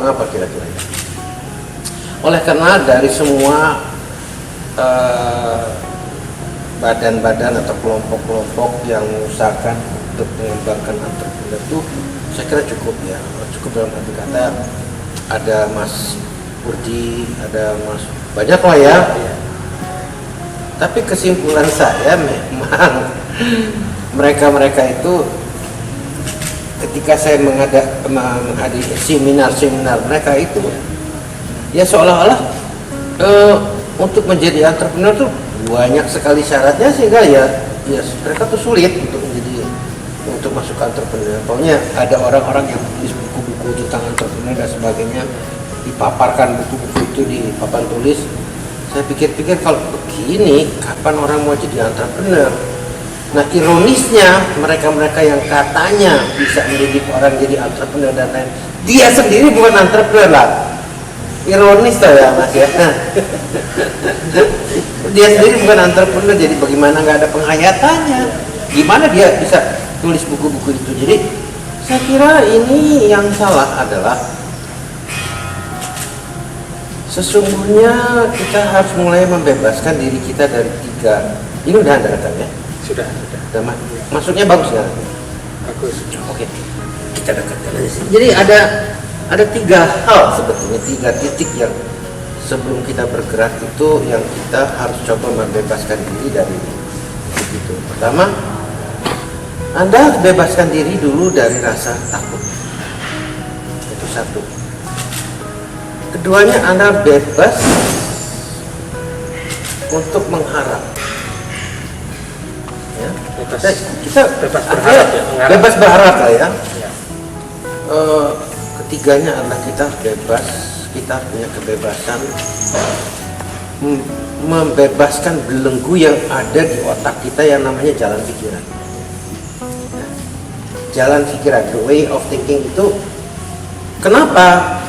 apa kira-kira? Oleh karena dari semua badan-badan atau kelompok-kelompok yang mengusahakan untuk mengembangkan entrepreneur itu, saya kira cukup ya, cukup dalam arti kata ada Mas Burdi, ada Mas banyak lah ya. Tapi kesimpulan saya memang mereka itu ketika saya menghadiri seminar-seminar mereka itu ya seolah-olah untuk menjadi entrepreneur tuh banyak sekali syaratnya sehingga ya mereka tuh sulit untuk masuk ke entrepreneur. Pokoknya ada orang-orang yang tulis buku-buku tentang entrepreneur dan sebagainya, dipaparkan buku-buku itu di papan tulis. Saya pikir-pikir kalau begini kapan orang mau jadi entrepreneur? Nah ironisnya mereka-mereka yang katanya bisa menjadi orang jadi entrepreneur dan lain, dia sendiri bukan entrepreneur lah. Ironis tuh ya Mas ya. Dia sendiri bukan entrepreneur, jadi bagaimana nggak ada penghayatannya? Gimana dia bisa tulis buku-buku itu? Jadi saya kira ini yang salah adalah sesungguhnya kita harus mulai membebaskan diri kita dari tiga. Ini udah Anda katanya? Sudah. Masuknya bagus nggak? Bagus. Oke, kita dekatkan aja sih. Jadi ada tiga hal sebetulnya, tiga titik yang sebelum kita bergerak itu yang kita harus coba membebaskan diri dari itu. Pertama, Anda bebaskan diri dulu dari rasa takut. Itu satu. Keduanya, Anda bebas untuk mengharap. Ya. Kita bebas berharap ya. Bebas berharap lah ya. Ketiganya adalah kita bebas, kita punya kebebasan membebaskan belenggu yang ada di otak kita yang namanya jalan pikiran. Jalan pikiran, the way of thinking itu, kenapa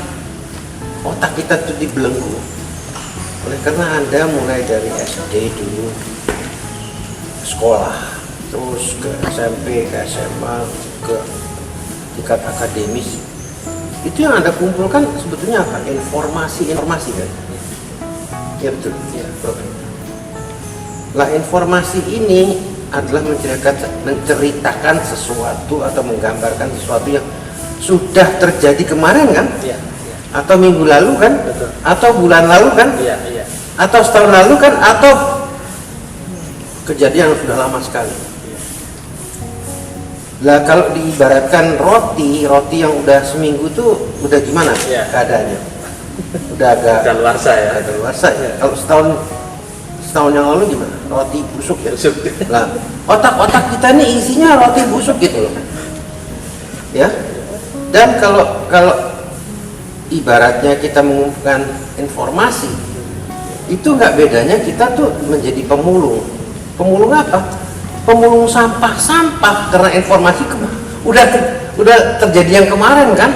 otak kita itu dibelenggu? Oleh karena Anda mulai dari SD dulu, sekolah, terus ke SMP, ke SMA, ke tingkat akademis, itu yang Anda kumpulkan sebetulnya apa? Informasi kan? Ya betul. Ya. Lah informasi ini adalah menceritakan sesuatu atau menggambarkan sesuatu yang sudah terjadi kemarin kan? Ya. Atau minggu lalu kan? Betul. Atau bulan lalu kan? Ya. Atau setahun lalu kan? Atau kejadian yang sudah lama sekali. Lah kalau diibaratkan roti yang udah seminggu tuh udah gimana keadaannya? Udah agak kadaluarsa ya. Kadaluarsa ya. Kalau setahun yang lalu gimana? Roti busuk ya. Lah otak kita ini isinya roti busuk gitu loh. Ya. Dan kalau ibaratnya kita mengumpulkan informasi, itu nggak bedanya kita tuh menjadi pemulung. Pemulung apa? Pemulung sampah karena informasi udah terjadi yang kemarin kan.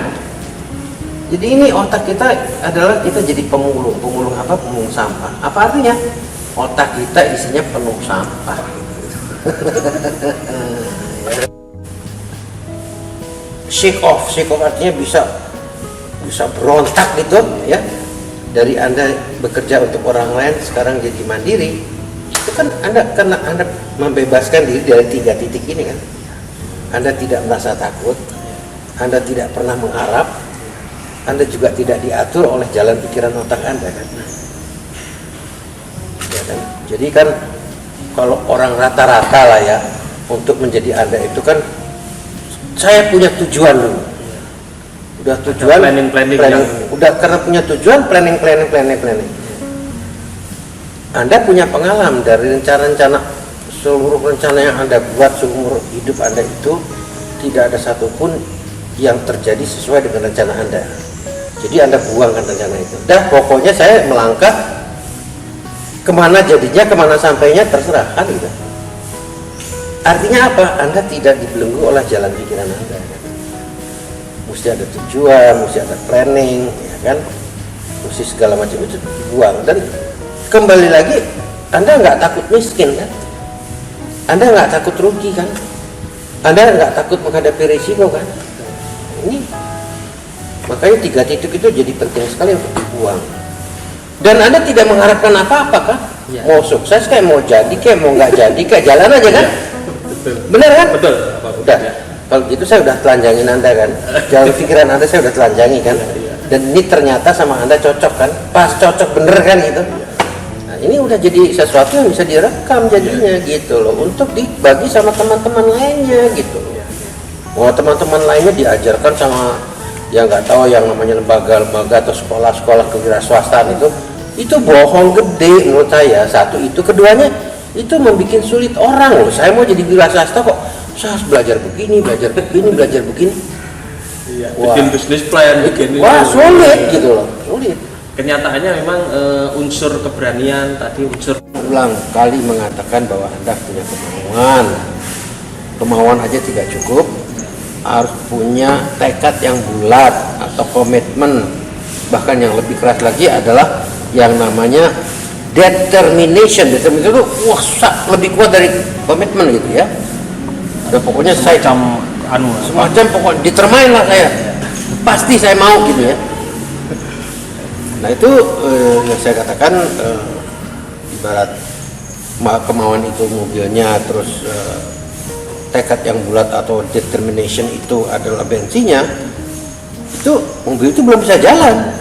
Jadi ini otak kita adalah kita jadi pemulung apa? Pemulung sampah. Apa artinya? Otak kita isinya penuh sampah. Shake off artinya bisa berontak gitu ya. Dari Anda bekerja untuk orang lain sekarang jadi mandiri. Itu kan karena Anda membebaskan diri dari tiga titik ini kan. Anda tidak merasa takut, Anda tidak pernah mengharap, Anda juga tidak diatur oleh jalan pikiran otak Anda kan. Ya kan? Jadi kan kalau orang rata-rata lah ya, untuk menjadi Anda itu kan saya punya tujuan dulu. Udah tujuan planning. Udah karena punya tujuan planning. Anda punya pengalaman dari rencana seluruh rencana yang Anda buat seumur hidup Anda itu tidak ada satupun yang terjadi sesuai dengan rencana Anda. Jadi Anda buangkan rencana itu. Dah pokoknya saya melangkah kemana jadinya, kemana sampainya terserah kan gitu. Artinya apa? Anda tidak dibelenggu oleh jalan pikiran Anda. Mesti ada tujuan, mesti ada planning, ya kan? Mesti segala macam itu dibuang. Dan kembali lagi, Anda nggak takut miskin kan? Anda nggak takut rugi kan? Anda nggak takut menghadapi risiko kan? Ini Makanya 3 titik itu jadi penting sekali untuk dibuang. Dan Anda tidak mengharapkan apa-apa kan? Ya. Mau sukses kayak mau jadi kayak mau nggak jadi kayak jalan aja kan? Betul. Bener kan? Betul. Apapun. Udah. Ya. Kalau gitu saya udah telanjangin Anda kan. Jalan pikiran Anda saya udah telanjangi kan. Iya. Dan ini ternyata sama Anda cocok kan? Pas cocok bener kan gitu. Nah, ini udah jadi sesuatu yang bisa direkam jadinya gitu loh, untuk dibagi sama teman-teman lainnya gitu. Wah, teman-teman lainnya diajarkan sama yang nggak tahu yang namanya lembaga-lembaga atau sekolah-sekolah kewirausahaan itu bohong gede menurut saya. Satu itu, keduanya itu membuat sulit orang loh. Saya mau jadi wiraswasta kok saya harus belajar begini. Iya. Wah. Bikin bisnis plan, bikin Wah, itu. sulit gitu loh, sulit. Kenyataannya memang unsur keberanian tadi, unsur Ulang kali mengatakan bahwa Anda punya kemauan aja tidak cukup, harus punya tekad yang bulat atau komitmen. Bahkan yang lebih keras lagi adalah yang namanya determination itu wah lebih kuat dari komitmen gitu ya. Ada pokoknya saya semacam pokok determine lah saya, pasti saya mau gitu ya. Nah itu yang saya katakan, ibarat kemauan itu mobilnya, terus tekad yang bulat atau determination itu adalah bensinnya, itu mobil itu belum bisa jalan.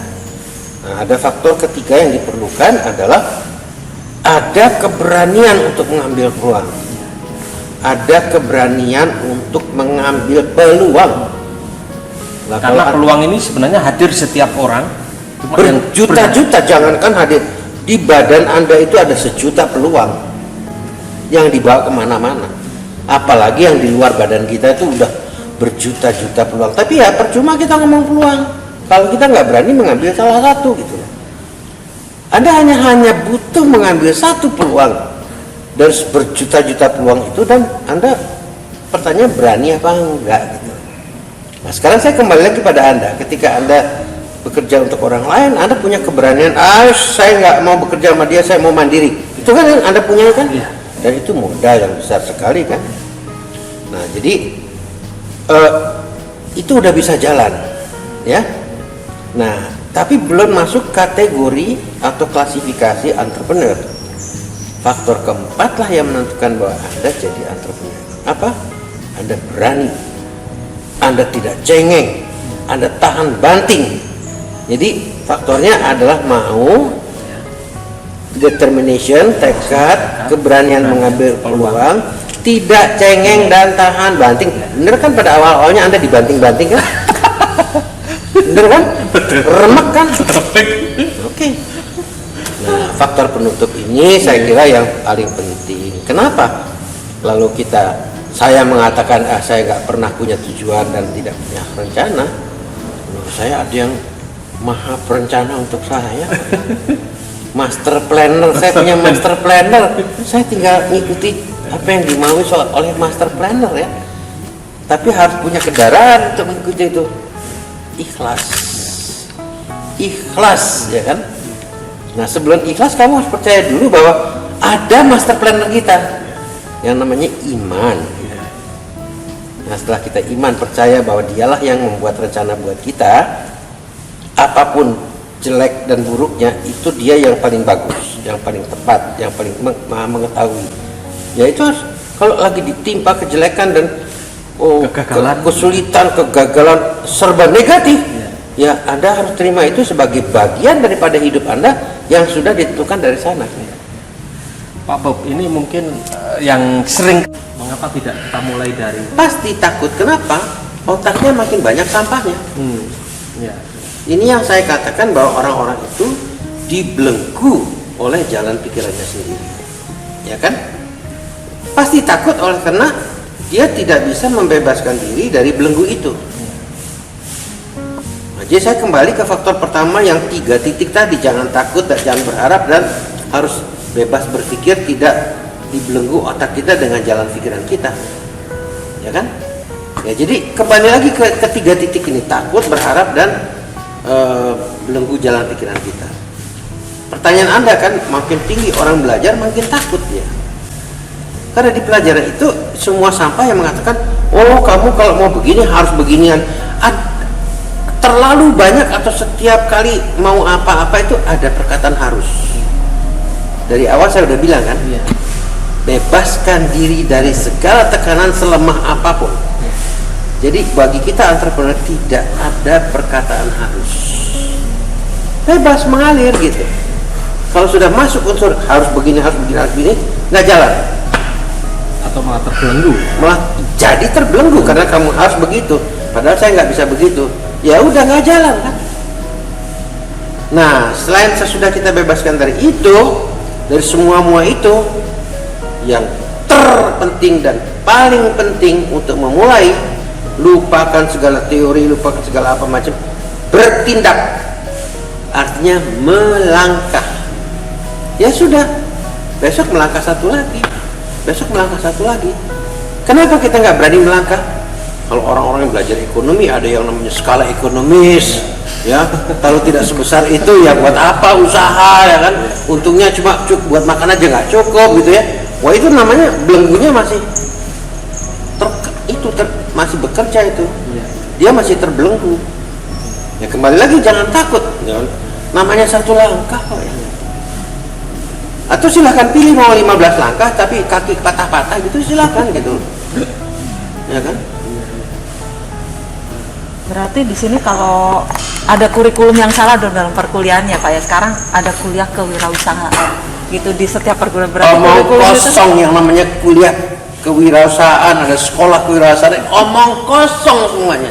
Nah, ada faktor ketiga yang diperlukan adalah ada keberanian untuk mengambil peluang, ada keberanian untuk mengambil peluang. Nah, karena peluang ini sebenarnya hadir setiap orang, berjuta-juta, jangankan hadir di badan Anda itu ada sejuta peluang yang dibawa kemana-mana, apalagi yang di luar badan kita itu udah berjuta-juta peluang. Tapi ya percuma kita ngomong peluang kalau kita nggak berani mengambil salah satu gitu. Anda hanya butuh mengambil satu peluang dari berjuta-juta peluang itu, dan Anda pertanyaan berani apa enggak gitu. Nah sekarang saya kembali lagi pada Anda. Ketika Anda bekerja untuk orang lain, Anda punya keberanian, saya nggak mau bekerja sama dia, saya mau mandiri. Itu kan yang Anda punya kan? Iya. Dan itu modal yang besar sekali kan. Nah jadi itu udah bisa jalan ya. Nah tapi belum masuk kategori atau klasifikasi entrepreneur. Faktor keempat lah yang menentukan bahwa Anda jadi entrepreneur. Apa? Anda berani, Anda tidak cengeng, Anda tahan banting. Jadi faktornya adalah mau, determination, tekad, keberanian mengambil peluang, tidak cengeng dan tahan banting. Bener kan pada awal-awalnya Anda dibanting-banting kan? Bener kan? Remek kan? Oke. Nah, faktor penutup ini saya kira yang paling penting. Kenapa? Lalu saya mengatakan saya nggak pernah punya tujuan dan tidak punya rencana. Menurut saya ada yang maha perencana untuk saya. Master planner, saya punya master planner. Saya tinggal ngikuti apa yang dimaui oleh master planner ya. Tapi harus punya kendaraan untuk mengikuti itu. Ikhlas ya kan. Nah sebelum ikhlas kamu harus percaya dulu bahwa ada master planner kita yang namanya iman. Nah setelah kita iman, percaya bahwa dialah yang membuat rencana buat kita, apapun jelek dan buruknya itu dia yang paling bagus, yang paling tepat, yang paling mengetahui. Ya itu harus, kalau lagi ditimpa kejelekan dan kesulitan, kegagalan serba negatif, ya Anda harus terima itu sebagai bagian daripada hidup Anda yang sudah ditentukan dari sana. Pak Bob, ini mungkin yang sering, mengapa tidak kita mulai dari? Pasti takut. Kenapa? Otaknya makin banyak sampahnya. Ya. Ini yang saya katakan bahwa orang-orang itu dibelenggu oleh jalan pikirannya sendiri, ya kan? Pasti takut karena dia tidak bisa membebaskan diri dari belenggu itu. Nah, jadi saya kembali ke faktor pertama yang 3 titik tadi, jangan takut dan jangan berharap, dan harus bebas berpikir, tidak dibelenggu otak kita dengan jalan pikiran kita, ya kan? Ya jadi kembali lagi ke 3 titik ini, takut, berharap, dan belenggu jalan pikiran kita. Pertanyaan Anda kan, makin tinggi orang belajar makin takut ya. Karena di pelajaran itu semua sampah yang mengatakan, oh kamu kalau mau begini harus beginian. terlalu banyak atau setiap kali mau apa-apa itu ada perkataan harus. Dari awal saya udah bilang kan, bebaskan diri dari segala tekanan selemah apapun. Jadi bagi kita entrepreneur tidak ada perkataan harus, bebas mengalir gitu. Kalau sudah masuk unsur harus begini, nggak jalan, atau malah terbelenggu, malah jadi terbelenggu karena kamu harus begitu, padahal saya nggak bisa begitu. Ya udah nggak jalan kan. Nah, selain sesudah kita bebaskan dari itu, dari semua itu, yang terpenting dan paling penting untuk memulai, lupakan segala teori, lupakan segala apa macam, bertindak, artinya melangkah. Ya sudah, besok melangkah satu lagi, besok melangkah satu lagi. Kenapa kita nggak berani melangkah? Kalau orang-orang yang belajar ekonomi ada yang namanya skala ekonomis, ya. Kalau tidak sebesar itu ya buat apa usaha, ya kan? Untungnya cuma buat makan aja nggak cukup gitu ya. Wah, itu namanya belenggunya masih masih bekerja itu. Dia masih terbelenggu. Ya kembali lagi, jangan takut. Jangan, namanya satu langkah kok ya. Atau silahkan pilih mau 15 langkah tapi kaki patah-patah gitu, silahkan gitu. Ya kan? Berarti di sini kalau ada kurikulum yang salah dalam perkuliahannya Pak ya, sekarang ada kuliah kewirausahaan gitu di setiap perguruan. Berarti omong kosong itu... yang namanya kuliah kewirausahaan, ada sekolah kewirausahaan, omong kosong semuanya.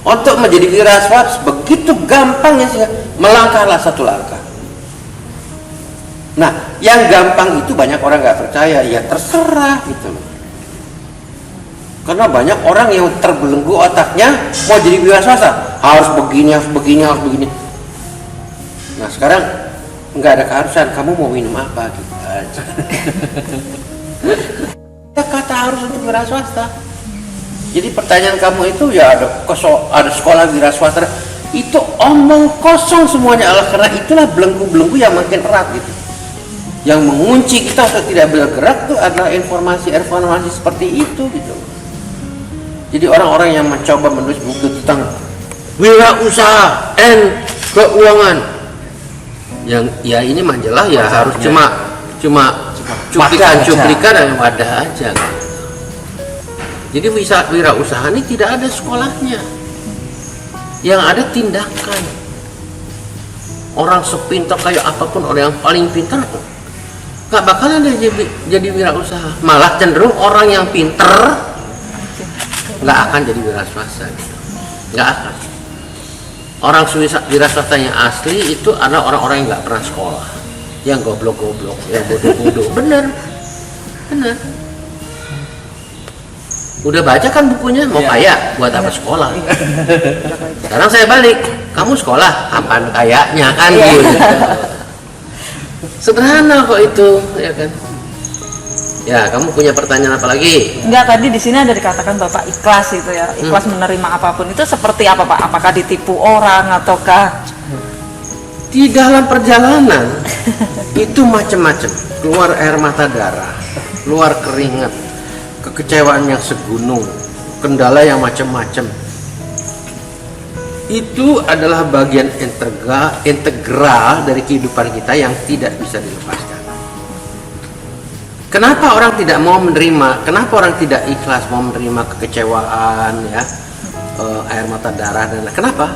Untuk menjadi wirausahaan begitu gampangnya sih, melangkahlah satu langkah. Nah, yang gampang itu banyak orang nggak percaya, ya terserah gitu loh. Karena banyak orang yang terbelenggu otaknya, mau jadi wirausaha harus begini, harus begini, harus begini. Nah sekarang nggak ada keharusan, kamu mau minum apa gitu aja. Ya kata harus untuk wirausaha. Jadi pertanyaan kamu itu ya ada sekolah wirausaha, itu omong kosong semuanya. Karena itulah belenggu-belenggu yang makin erat gitu. Yang mengunci kita untuk tidak bergerak itu adalah informasi seperti itu gitu. Jadi orang-orang yang mencoba menulis buku tentang wirausaha and keuangan, yang ya ini majalah ya harus cuma cuplikan dan wadah aja. Jadi wirausaha ini tidak ada sekolahnya, yang ada tindakan. Orang sepintar kayak apapun, orang yang paling pintar nggak bakalan jadi wirausaha, malah cenderung orang yang pintar nggak akan jadi wirausaha gitu. Nggak akan. Orang wirausaha yang asli itu adalah orang-orang yang nggak pernah sekolah, yang goblok-goblok, yang bodoh-bodoh. Bener. Udah baca kan bukunya, mau kaya buat apa sekolah? Sekarang saya balik, kamu sekolah kapan kayaknya kan gitu. Sederhana kok itu, ya kan? Ya, kamu punya pertanyaan apa lagi? Enggak, tadi di sini ada dikatakan Bapak ikhlas itu ya, ikhlas menerima apapun. Itu seperti apa Pak? Apakah ditipu orang ataukah di dalam perjalanan itu macam-macam, keluar air mata darah, keluar keringat, kekecewaan yang segunung, kendala yang macam-macam. Itu adalah bagian integral dari kehidupan kita yang tidak bisa dilepaskan. Kenapa orang tidak mau menerima? Kenapa orang tidak ikhlas mau menerima kekecewaan, ya, air mata darah dan kenapa?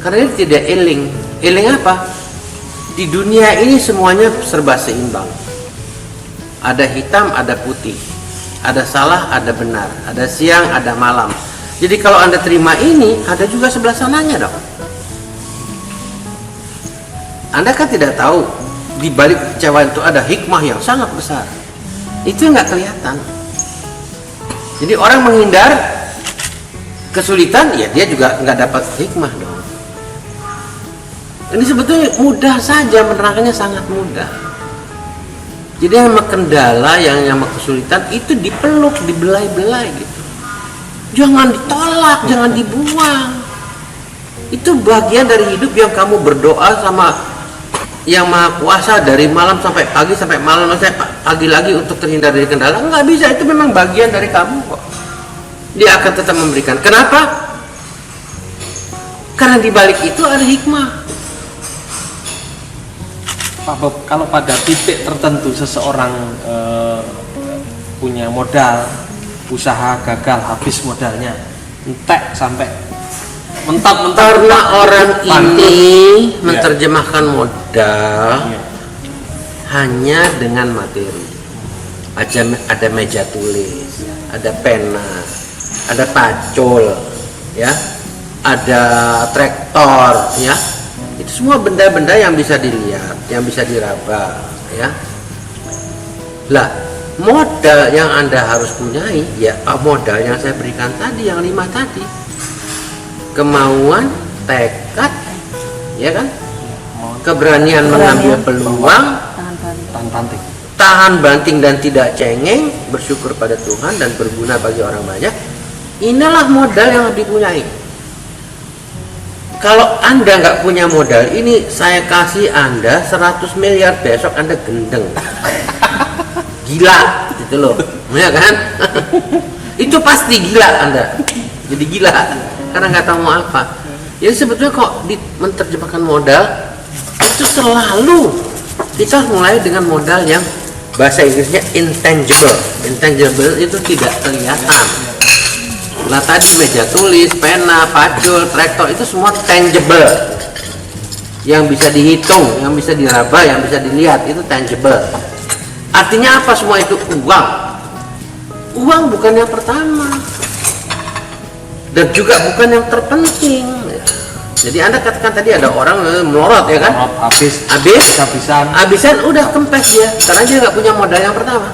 Karena dia tidak eling. Eling apa? Di dunia ini semuanya serba seimbang. Ada hitam, ada putih. Ada salah, ada benar. Ada siang, ada malam. Jadi kalau Anda terima ini, ada juga sebelah sananya dong. Anda kan tidak tahu di balik kecewaan itu ada hikmah yang sangat besar. Itu nggak kelihatan. Jadi orang menghindar kesulitan, ya dia juga nggak dapat hikmah dong. Ini sebetulnya mudah saja, menerangkannya sangat mudah. Jadi yang kendala, yang kesulitan itu dipeluk, dibelai-belai gitu. Jangan ditolak, jangan dibuang. Itu bagian dari hidup yang kamu berdoa sama Yang Maha Kuasa dari malam sampai pagi, sampai malam sampai pagi lagi untuk terhindar dari kendala. Nggak bisa, itu memang bagian dari kamu kok. Dia akan tetap memberikan. Kenapa? Karena karena di balik itu ada hikmah. Pak Bob, kalau pada titik tertentu seseorang punya modal, usaha gagal, habis modalnya, entek sampai mentok-mentok. Karena orang bangkrut. ini Ya. menerjemahkan modal Ya. hanya dengan materi. Ada meja tulis, ada pena, ada pacul, ya, ada traktor, ya. Itu semua benda-benda yang bisa dilihat, yang bisa diraba, ya. Lah, modal yang Anda harus punyai, ya modal yang saya berikan tadi, yang 5 tadi. Kemauan, tekad, ya kan? Keberanian mengambil peluang, Tahan panting. tahan banting dan tidak cengeng, bersyukur pada Tuhan dan berguna bagi orang banyak. Inilah modal yang harus dipunyai. Kalau Anda nggak punya modal ini, saya kasih Anda 100 miliar, besok Anda gendeng, gila gitu loh, ya kan? Itu pasti gila Anda, jadi gila karena nggak tahu mau apa. Jadi sebetulnya kok menerjemahkan modal itu selalu kita mulai dengan modal yang bahasa Inggrisnya intangible. Intangible itu tidak kelihatan. Nah tadi meja tulis, pena, pacul, traktor itu semua tangible, yang bisa dihitung, yang bisa diraba, yang bisa dilihat, itu tangible. Artinya apa semua itu? Uang. Uang bukan yang pertama dan juga bukan yang terpenting. Jadi Anda katakan tadi ada orang melorot, ya kan? Habis Habisan udah kempes dia karena dia nggak punya modal yang pertama.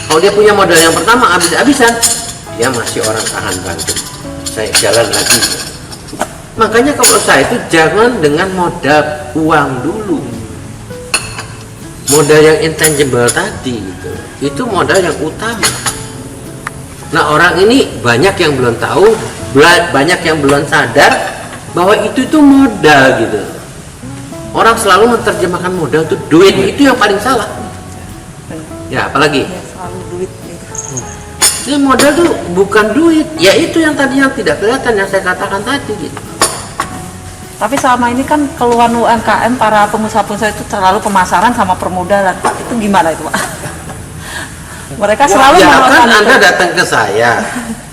Kalau dia punya modal yang pertama, habisan, dia masih orang tahan banting, saya jalan lagi. Makanya kalau saya itu jangan dengan modal uang dulu, modal yang intangible tadi itu modal yang utama. Nah orang ini banyak yang belum tahu, banyak yang belum sadar bahwa itu modal gitu. Orang selalu menerjemahkan modal itu duit, itu yang paling salah. Ya apalagi Ya, selalu duit gitu. ini modal tuh bukan duit, ya itu yang tadi yang tidak kelihatan yang saya katakan tadi gitu. Tapi selama ini kan keluhan UMKM para pengusaha-pengusaha itu terlalu pemasaran sama permodalan, Pak. Itu gimana itu, Pak? Mereka selalu Ya kan mengeluhkan itu. Anda datang ke saya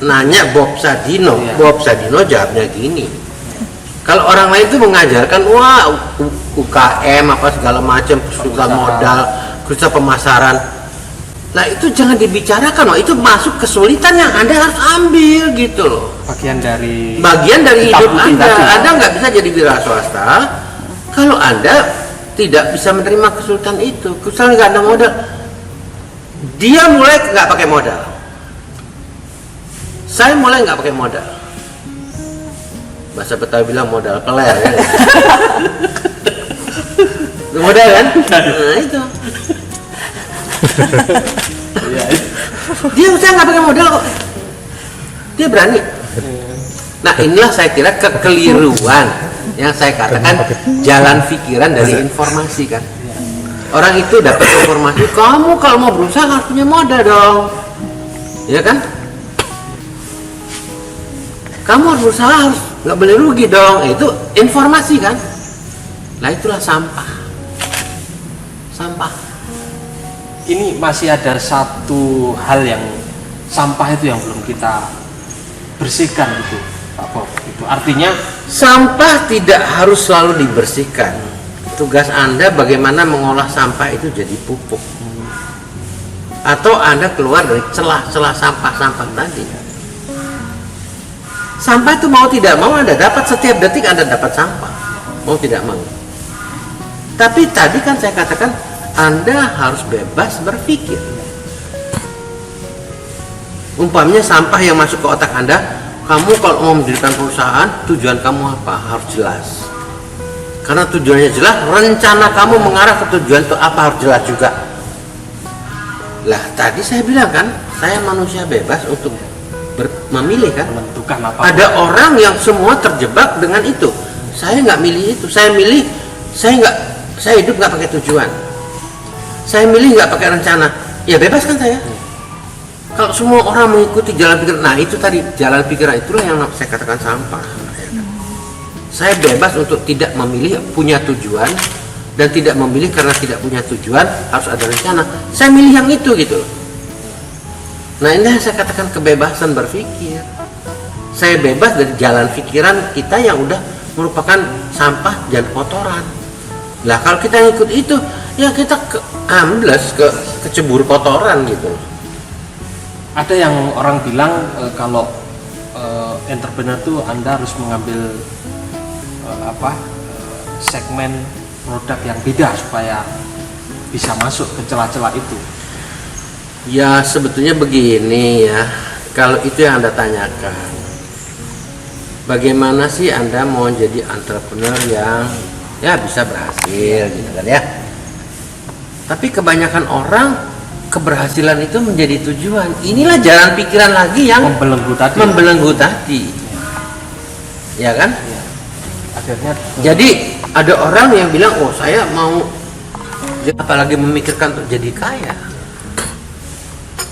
nanya Bob Sadino, Iya. Bob Sadino jawabnya gini. Kalau orang lain itu mengajarkan wah UKM apa segala macam, susah modal, susah pemasaran. Nah itu jangan dibicarakan, loh. Itu masuk kesulitan yang Anda harus ambil gitu loh. bagian dari Hidup penting Anda. tadi. Anda nggak bisa jadi wira swasta kalau Anda tidak bisa menerima kesulitan itu. Misalnya nggak ada modal, dia mulai nggak pakai modal. Saya mulai nggak pakai modal. Bahasa Betawi bilang modal peler ya. Modal kan? Nah itu. Dia usaha nggak pakai modal kok. Dia berani. Nah inilah saya kira kekeliruan yang saya katakan jalan pikiran dari informasi kan. Orang itu dapat informasi, kamu kalau mau berusaha harus punya modal dong, ya kan? Kamu harus berusaha, harus nggak boleh rugi dong. Itu informasi kan? Nah itulah sampah. Ini masih ada satu hal yang sampah itu yang belum kita bersihkan gitu, Pak Bob. Itu artinya Sampah tidak harus selalu dibersihkan. Tugas Anda bagaimana mengolah sampah itu jadi pupuk. Atau Anda keluar dari celah-celah sampah-sampah tadi. Sampah itu mau tidak mau Anda dapat, setiap detik Anda dapat sampah. Mau tidak mau. Tapi tadi kan saya katakan Anda harus bebas berpikir. Umpamanya sampah yang masuk ke otak Anda, kamu kalau mau mendirikan perusahaan, tujuan kamu apa? Harus jelas. Karena tujuannya jelas, rencana kamu mengarah ke tujuan itu apa harus jelas juga. Lah tadi saya bilang kan, saya manusia bebas untuk memilih kan. menentukan apa. Ada orang yang semua terjebak dengan itu. Saya nggak milih itu. Saya milih, saya hidup nggak pakai tujuan. Saya milih nggak pakai rencana. Ya bebas kan saya. Kalau semua orang mengikuti jalan pikiran, nah itu tadi jalan pikiran itulah yang saya katakan sampah. Saya bebas untuk tidak memilih, punya tujuan, dan tidak memilih karena tidak punya tujuan, harus ada rencana. Saya milih yang itu gitu loh. Nah, ini yang saya katakan kebebasan berpikir. Saya bebas dari jalan pikiran kita yang udah merupakan sampah dan kotoran. Lah kalau kita ngikut itu, ya kita ambles, kecebur kotoran gitu. Ada yang orang bilang kalau entrepreneur tuh Anda harus mengambil segmen produk yang beda supaya bisa masuk ke celah-celah itu. Ya sebetulnya begini ya, kalau itu yang Anda tanyakan, bagaimana sih Anda mau jadi entrepreneur yang ya bisa berhasil gitu kan ya. Tapi kebanyakan orang keberhasilan itu menjadi tujuan. Inilah jalan pikiran lagi yang membelenggu tadi. Ya kan? Ya. Akhirnya jadi ada orang yang bilang, oh saya mau, apalagi memikirkan untuk jadi kaya.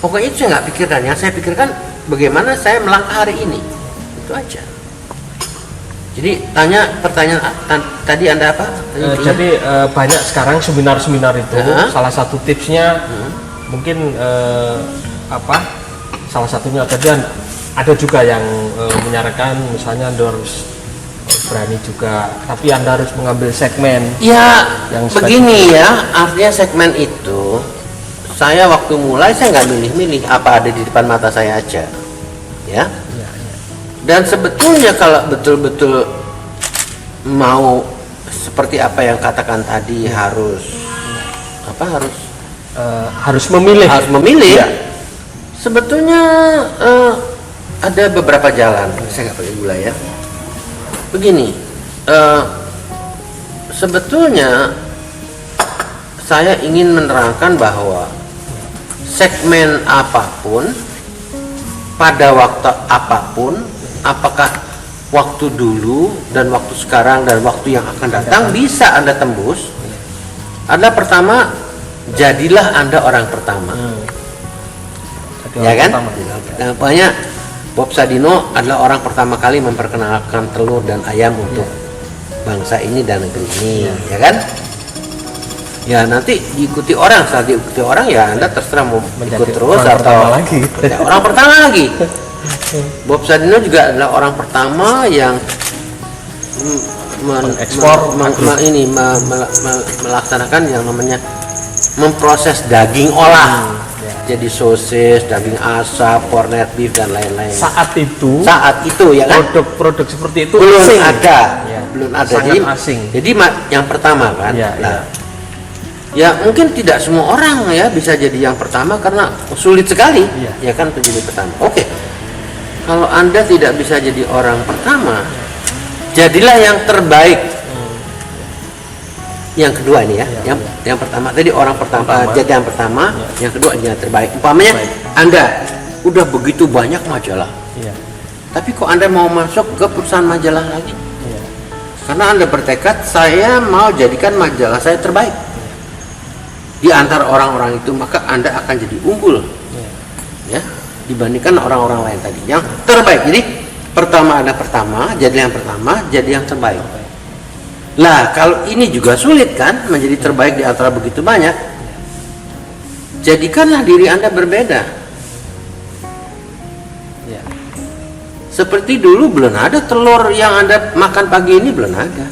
Pokoknya itu saya nggak pikirkan. Yang saya pikirkan bagaimana saya melangkah hari ini. Itu aja. Jadi pertanyaan tadi Anda apa? Jadi banyak sekarang seminar-seminar itu salah satu tipsnya mungkin salah satunya tadi ada juga yang menyarankan misalnya Anda harus berani juga, tapi Anda harus mengambil segmen. Ya yang begini ya, artinya segmen itu saya waktu mulai saya nggak milih-milih, apa ada di depan mata saya aja ya. Dan sebetulnya kalau betul-betul mau seperti apa yang katakan tadi harus memilih. Ya. Sebetulnya ada beberapa jalan. Saya nggak pakai gula ya. Begini, sebetulnya saya ingin menerangkan bahwa segmen apapun pada waktu apapun, apakah waktu dulu dan waktu sekarang dan waktu yang akan datang, bisa Anda tembus. Anda pertama, jadilah Anda orang pertama. Ya kan? Pokoknya Bob Sadino adalah orang pertama kali memperkenalkan telur dan ayam untuk bangsa ini dan negeri ini, ya kan? Ya nanti diikuti orang, saat diikuti orang ya Anda terserah mau ikut terus atau ya, orang pertama lagi. Bob Sadino juga adalah orang pertama yang melaksanakan yang namanya memproses daging olah. Jadi sosis, daging asap, corned beef dan lain-lain. Saat itu ya kan? Produk seperti itu belum asing. Belum ada. Sangat asing. Jadi yang pertama kan. Ya. Ya mungkin tidak semua orang ya bisa jadi yang pertama karena sulit sekali. Ya kan menjadi pertama. Oke. Kalau Anda tidak bisa jadi orang pertama, jadilah yang terbaik. Yang kedua ini ya. Yang pertama tadi orang pertama jadi yang pertama, yang kedua yang terbaik. Umpamanya Anda udah begitu banyak majalah. Tapi kok Anda mau masuk ke perusahaan majalah lagi? Karena Anda bertekad, saya mau jadikan majalah saya terbaik. Di antara orang-orang itu, maka Anda akan jadi unggul. Ya, dibandingkan orang-orang lain tadi yang terbaik. Jadi pertama Anda pertama, jadi yang pertama, jadi yang terbaik. Lah, kalau ini juga sulit kan menjadi terbaik di antara begitu banyak. Jadikanlah diri Anda berbeda. Seperti dulu belum ada telur yang Anda makan pagi ini, belum ada.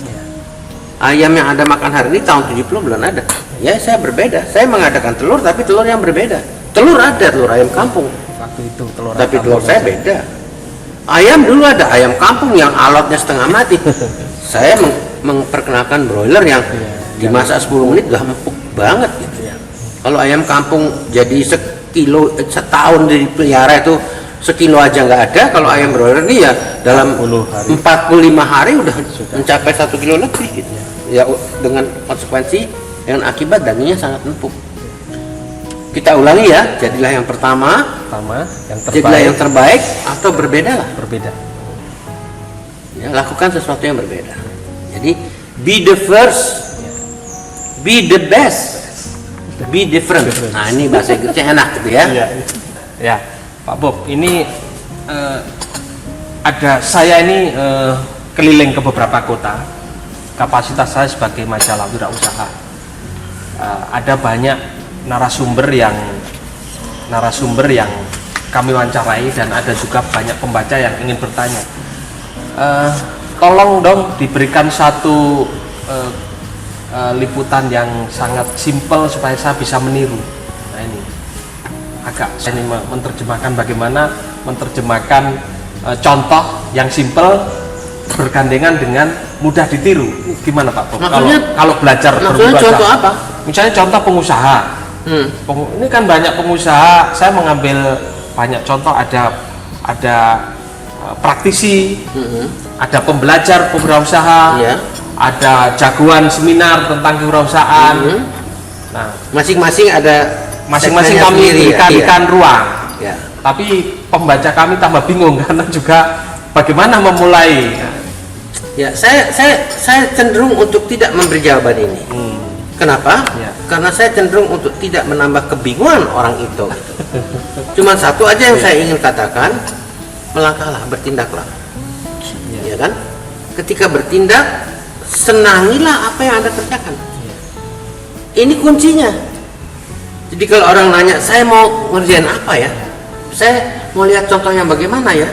Ayam yang Anda makan hari ini tahun 70 belum ada. Ya, saya berbeda. Saya mengadakan telur tapi telur yang berbeda. Telur ada, telur ayam kampung. Waktu itu telur. Tapi telur saya beda. Ayam dulu ada ayam kampung yang alotnya setengah mati. Saya memperkenalkan broiler yang dimasak 10 menit udah empuk banget gitu. Kalau ayam kampung jadi sekilo setahun dipelihara itu sekilo aja nggak ada. Kalau ayam broiler ini ya dalam 45 hari udah mencapai 1 kilo lebih gitu. Ya dengan konsekuensi dengan akibat dagingnya sangat empuk. Kita ulangi ya, jadilah yang pertama, yang terbaik. jadilah yang terbaik atau berbeda lah. Berbeda. Ya, lakukan sesuatu yang berbeda. Jadi be the first, be the best, be different. Nah ini bahasa Inggrisnya enak gitu ya. Ya, Pak Bob, ini ada saya ini keliling ke beberapa kota. Kapasitas saya sebagai majalah wirausaha, ada banyak narasumber yang kami wawancarai, dan ada juga banyak pembaca yang ingin bertanya, tolong dong diberikan satu liputan yang sangat simpel supaya saya bisa meniru. Nah ini agak saya ini menerjemahkan bagaimana menerjemahkan contoh yang simpel bergandengan dengan mudah ditiru. Gimana Pak Bob? Kalau belajar maksudnya contoh apa? Misalnya contoh pengusaha. Ini kan banyak pengusaha, saya mengambil banyak contoh, ada praktisi, ada pembelajar pembelajaran, ada jagoan seminar tentang kewirausahaan. Nah, masing-masing kami berikan ruang. Ya. Tapi pembaca kami tambah bingung karena juga bagaimana memulai. Ya, saya cenderung untuk tidak memberi jawaban ini. Kenapa? Ya. Karena saya cenderung untuk tidak menambah kebingungan orang itu. Cuman satu aja yang saya ingin katakan, melangkahlah, bertindaklah. Ya kan? Ketika bertindak, senangilah apa yang Anda kerjakan. Ini kuncinya. Jadi kalau orang nanya, saya mau ngerjain apa ya? Saya mau lihat contohnya bagaimana ya?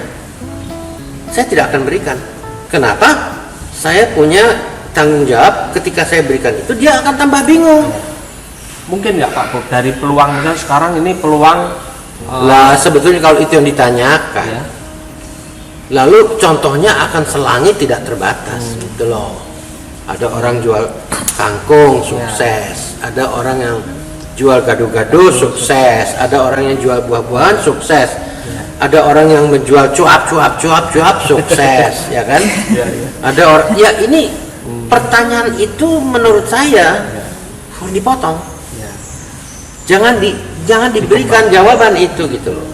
Saya tidak akan berikan. Kenapa? Saya punya tanggung jawab, ketika saya berikan itu dia akan tambah bingung. Mungkin nggak Pak Bob, dari peluang misalnya sekarang ini peluang lah sebetulnya kalau itu yang ditanyakan, ya. Lalu contohnya akan selangit tidak terbatas gitu loh. Ada orang jual kangkung sukses, ada orang yang jual gado-gado sukses, ada orang yang jual buah-buahan sukses, ada orang yang menjual cuap sukses, ya kan? Ada orang, ya ini pertanyaan itu menurut saya harus dipotong. Jangan diberikan jawaban itu gitu loh.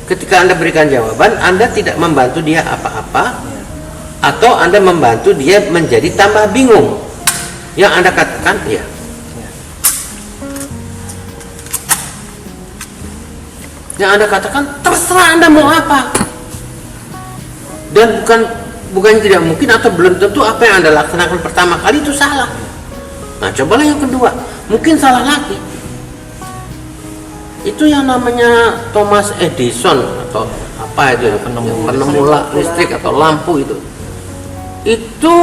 Ketika Anda berikan jawaban, Anda tidak membantu dia apa-apa, atau Anda membantu dia menjadi tambah bingung. Yang Anda katakan, yang Anda katakan terserah Anda mau apa. Dan bukan tidak mungkin atau belum tentu apa yang Anda laksanakan pertama kali itu salah. Nah, cobalah yang kedua, mungkin salah lagi. Itu yang namanya Thomas Edison atau apa itu, penemu listrik atau lampu itu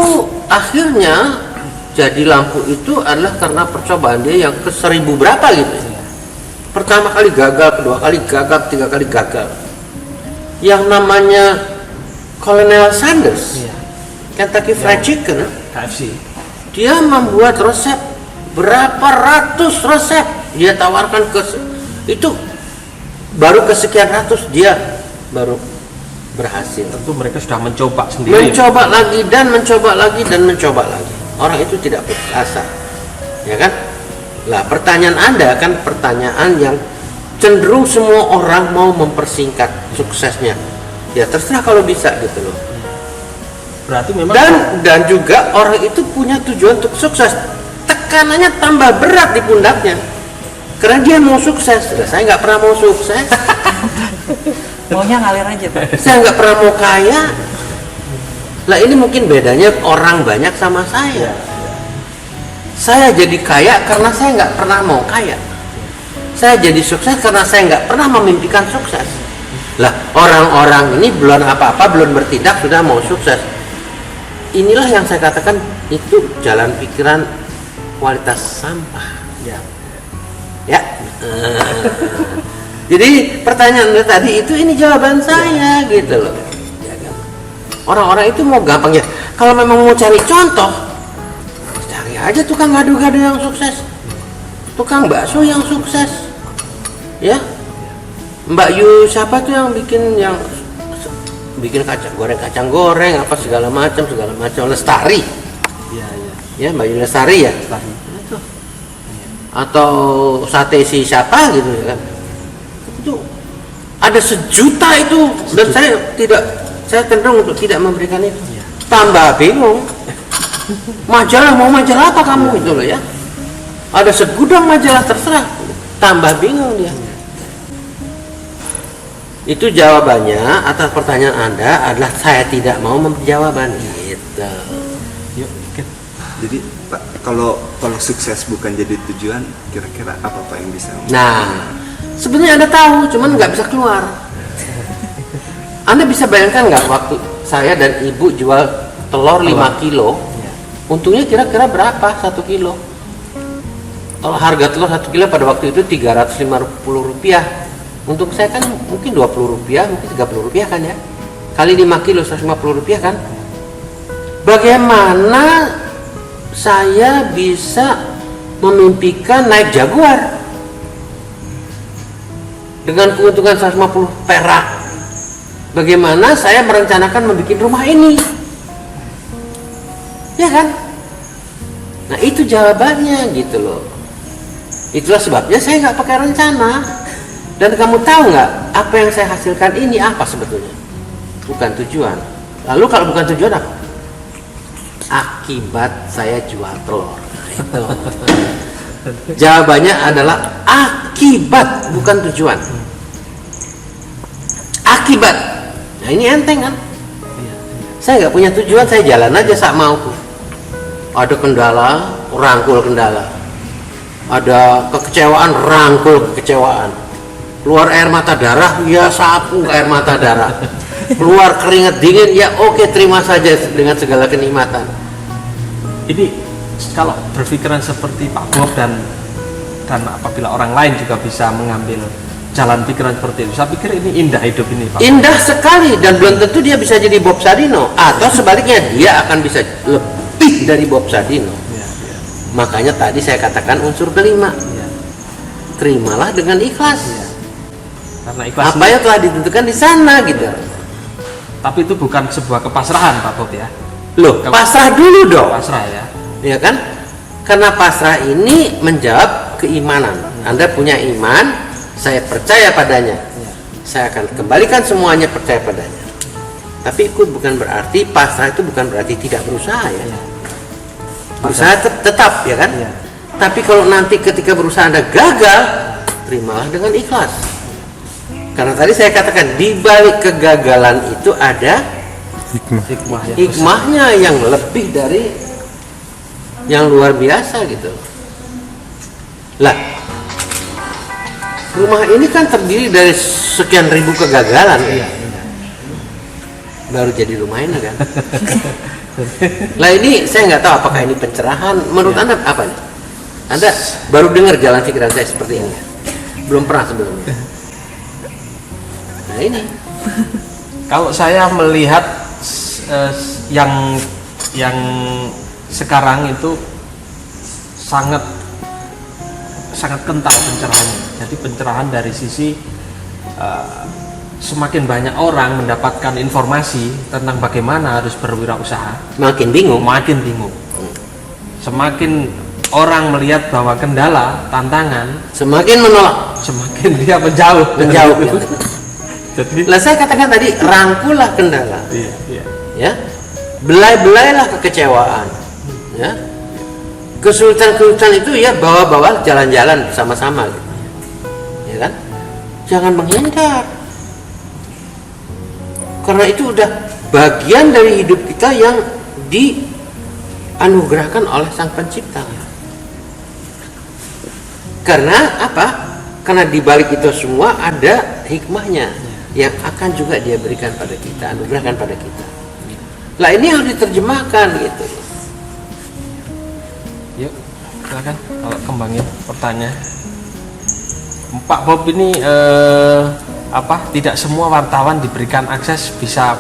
akhirnya jadi lampu itu adalah karena percobaan dia yang ke-1000 berapa gitu. Pertama kali gagal, kedua kali gagal, ketiga kali gagal. Yang namanya Colonel Sanders, Kentucky Fried Chicken, KFC, dia membuat resep berapa ratus resep dia tawarkan itu baru kesekian ratus dia baru berhasil. Tentu mereka sudah mencoba sendiri. Mencoba lagi dan mencoba lagi dan mencoba lagi. Orang itu tidak putus asa, ya kan? Lah pertanyaan Anda kan pertanyaan yang cenderung semua orang mau mempersingkat suksesnya. Ya terserah kalau bisa gitu loh. Berarti memang dan juga orang itu punya tujuan untuk sukses. Tekanannya tambah berat di pundaknya. Karena dia mau sukses. Saya nggak pernah mau sukses. Maunya ngalir aja Pak. Saya nggak pernah mau kaya. Lah ini mungkin bedanya orang banyak sama saya. Saya jadi kaya karena saya nggak pernah mau kaya. Saya jadi sukses karena saya nggak pernah memimpikan sukses. Lah orang-orang ini belum apa-apa, belum bertindak sudah mau sukses. Inilah yang saya katakan itu jalan pikiran kualitas sampah. Ya. Jadi pertanyaan tadi itu ini jawaban saya gitu loh. Orang-orang itu mau gampang ya. Kalau memang mau cari contoh, cari aja tukang gado-gado yang sukses, tukang bakso yang sukses, ya. Mbak Yu siapa tuh yang bikin kacang goreng apa segala macam Lestari. Ya Mbak Yu Lestari ya. Atau sate si siapa gitu kan, itu ada sejuta itu dan saya cenderung untuk tidak memberikan itu. Tambah bingung, mau majalah apa kamu itu loh ya, ada segudang majalah terserah, tambah bingung dia. Itu jawabannya atas pertanyaan Anda adalah saya tidak mau memberi jawaban Nah, Yuk, Kit. Jadi Pak, kalau sukses bukan jadi tujuan, kira-kira apa Pak yang bisa? nah, sebenarnya Anda tahu, cuman nggak bisa keluar. Anda bisa bayangkan nggak waktu saya dan Ibu jual telur 5 kilo, untungnya kira-kira berapa 1 kilo? Kalau harga telur 1 kilo pada waktu itu Rp350. Untung saya kan mungkin Rp20, mungkin Rp30 kan ya. Kali 5 kilo Rp150 kan. Bagaimana saya bisa memimpikan naik Jaguar dengan keuntungan 150 perak? Bagaimana saya merencanakan membuat rumah ini? Ya kan? Nah itu jawabannya gitu loh. Itulah sebabnya saya nggak pakai rencana. Dan kamu tahu nggak apa yang saya hasilkan ini apa sebetulnya? Bukan tujuan. Lalu kalau bukan tujuan apa? Akibat saya jual telur. Nah, itu. Jawabannya adalah akibat, bukan tujuan. Akibat. Nah ini enteng kan? Saya nggak punya tujuan, saya jalan aja sak mauku. Ada kendala, rangkul kendala. Ada kekecewaan, rangkul kekecewaan. Keluar air mata darah, ya sapu air mata darah. Keluar keringat dingin, ya oke, terima saja dengan segala kenikmatan. Ini kalau berpikiran seperti Pak Bob dan apabila orang lain juga bisa mengambil jalan pikiran seperti itu, saya pikir ini indah hidup ini, Pak. Indah sekali, dan belum tentu dia bisa jadi Bob Sadino, atau sebaliknya dia akan bisa lebih dari Bob Sadino. Ya, ya, Makanya tadi saya katakan unsur kelima, ya, terimalah dengan ikhlas. ya. Karena ikhlas Apa yang telah ditentukan di sana gitu. tapi itu bukan sebuah kepasrahan, Pak Bob ya. Loh, pasrah dulu dong. Pasrah ya. Ya kan? Karena pasrah ini menjawab keimanan. Anda punya iman, saya percaya padanya. Saya akan kembalikan semuanya percaya padanya. Tapi ikut bukan berarti pasrah itu bukan berarti tidak berusaha ya. Berusaha tetap ya kan? Ya. Tapi kalau nanti ketika berusaha Anda gagal, terimalah dengan ikhlas. Karena tadi saya katakan di balik kegagalan itu ada Hikmah ya. hikmahnya yang lebih dari yang luar biasa gitu. Lah, rumah ini kan terdiri dari sekian ribu kegagalan. Iya, Baru jadi rumah ini kan. Lah ini saya nggak tahu apakah ini pencerahan. Menurut Anda apa nih? Anda baru dengar jalan pikiran saya seperti ini? Belum pernah sebelumnya. Nah ini. Kalau saya melihat yang sekarang itu sangat kental pencerahannya. Jadi pencerahan dari sisi semakin banyak orang mendapatkan informasi tentang bagaimana harus berwirausaha, Makin bingung. makin bingung. Semakin orang melihat bahwa kendala, tantangan, Semakin menolak. semakin dia menjauh. Menjauh. Jadi, Lah saya katakan tadi, rangkullah kendala. iya, iya. Ya, belai-belailah kekecewaan. Ya, kesulitan-kesulitan itu ya bawa-bawa jalan-jalan bersama-sama. Gitu. Ya kan? Jangan menghindar. Karena itu udah bagian dari hidup kita yang dianugerahkan oleh Sang Pencipta. Karena apa? Karena di balik itu semua ada hikmahnya yang akan juga dia berikan pada kita, anugerahkan pada kita. Lah ini harus diterjemahkan gitu. Yuk, silakan kalau kembangin pertanyaan. Pak Bob ini tidak semua wartawan diberikan akses bisa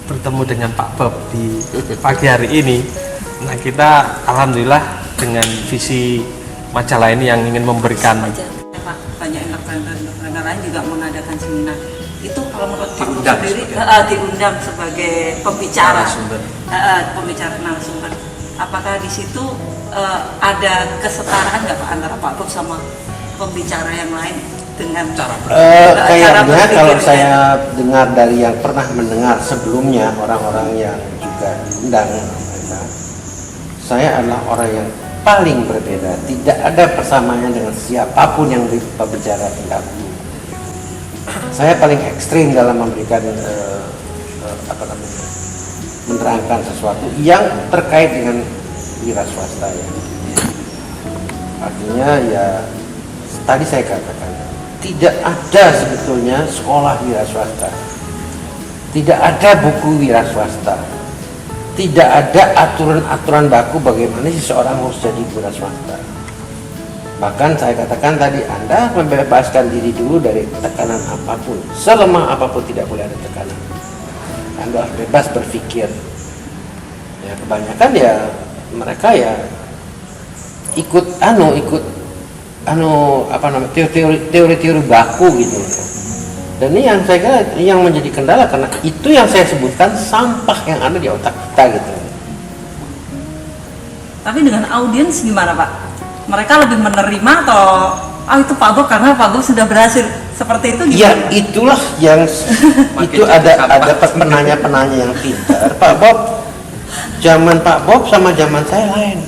bertemu dengan Pak Bob di pagi hari ini. Nah kita alhamdulillah dengan visi majalah ini yang ingin memberikan Pak, banyak entertainer lain juga mengadakan seminar. Itu kalau menurut Pak Bob Diundang sendiri sebagai- diundang sebagai pembicara, narasumber. pembicara narasumber. Apakah di situ ada kesetaraan nggak Pak antara Pak Bob sama pembicara yang lain dengan cara Kayaknya berpikir kalau yang- saya dengar dari yang pernah mendengar sebelumnya orang-orang yang juga diundang, saya adalah orang yang paling berbeda. Tidak ada persamaannya dengan siapapun yang berbicara terdahulu. Saya paling ekstrim dalam memberikan menerangkan sesuatu yang terkait dengan wira swasta ya. Artinya ya tadi saya katakan tidak ada sebetulnya sekolah wira swasta, tidak ada buku wira swasta, tidak ada aturan-aturan baku bagaimana seseorang harus jadi wira swasta. Bahkan saya katakan tadi, Anda membebaskan diri dulu dari tekanan apapun, selemah apapun tidak boleh ada tekanan. Anda harus bebas berpikir. Ya kebanyakan ya mereka ya ikut teori-teori baku gitu. Dan ini yang saya kira yang menjadi kendala, karena itu yang saya sebutkan sampah yang ada di otak kita gitu. Tapi dengan audiens gimana Pak? Mereka lebih menerima atau itu Pak Bob karena Pak Bob sudah berhasil seperti itu gitu? Ya itulah yang itu ada penanya-penanya yang pintar. Pak Bob, zaman Pak Bob sama zaman saya lain.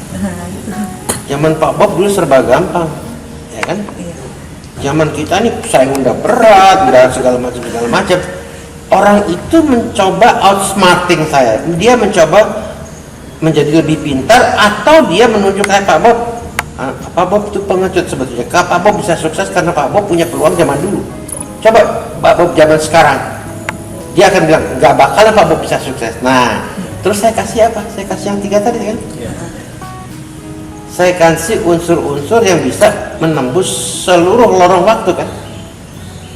Zaman Pak Bob dulu serba gampang, ya kan? Zaman kita nih saing udah berat, udah segala macam. Orang itu mencoba outsmarting saya. Dia mencoba menjadi lebih pintar, atau dia menunjuk kayak Pak Bob. Pak Bob itu pengecut sebetulnya. Pak Bob bisa sukses karena Pak Bob punya peluang zaman dulu. Coba Pak Bob zaman sekarang, dia akan bilang nggak bakalan Pak Bob bisa sukses. Nah, terus saya kasih apa? Saya kasih yang 3 tadi kan? Saya kasih unsur-unsur yang bisa menembus seluruh lorong waktu kan.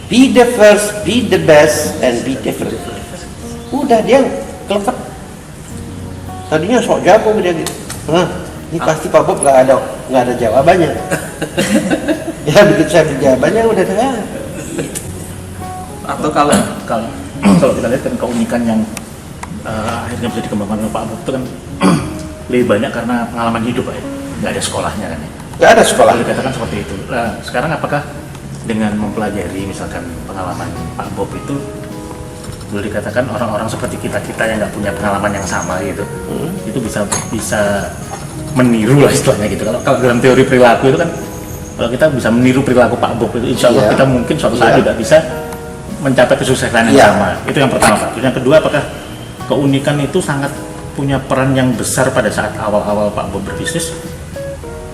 Be the first, be the best, and be different. Udah dia kelengkap. Tadinya sok jago dia gitu. Nah, ini pasti Pak Bob nggak ada jawabannya. Ya begitu saya beri jawabannya udah ada. Atau kalau kita lihat kan keunikan yang akhirnya bisa dikembangkan oleh Pak Bob itu kan lebih banyak karena pengalaman hidup Pak ya. Nggak ada sekolahnya kan ya. Nggak ada sekolah. Boleh dikatakan seperti itu. Nah, sekarang apakah dengan mempelajari misalkan pengalaman Pak Bob itu boleh dikatakan orang-orang seperti kita yang nggak punya pengalaman yang sama gitu, itu bisa meniru lah istilahnya gitu. Kalau dalam teori perilaku itu kan, kalau kita bisa meniru perilaku Pak Bob itu, insya Allah kita mungkin suatu saat juga bisa mencapai kesuksesan yang sama. Itu yang pertama Pak. Terus yang kedua, apakah keunikan itu sangat punya peran yang besar pada saat awal-awal Pak Bob berbisnis,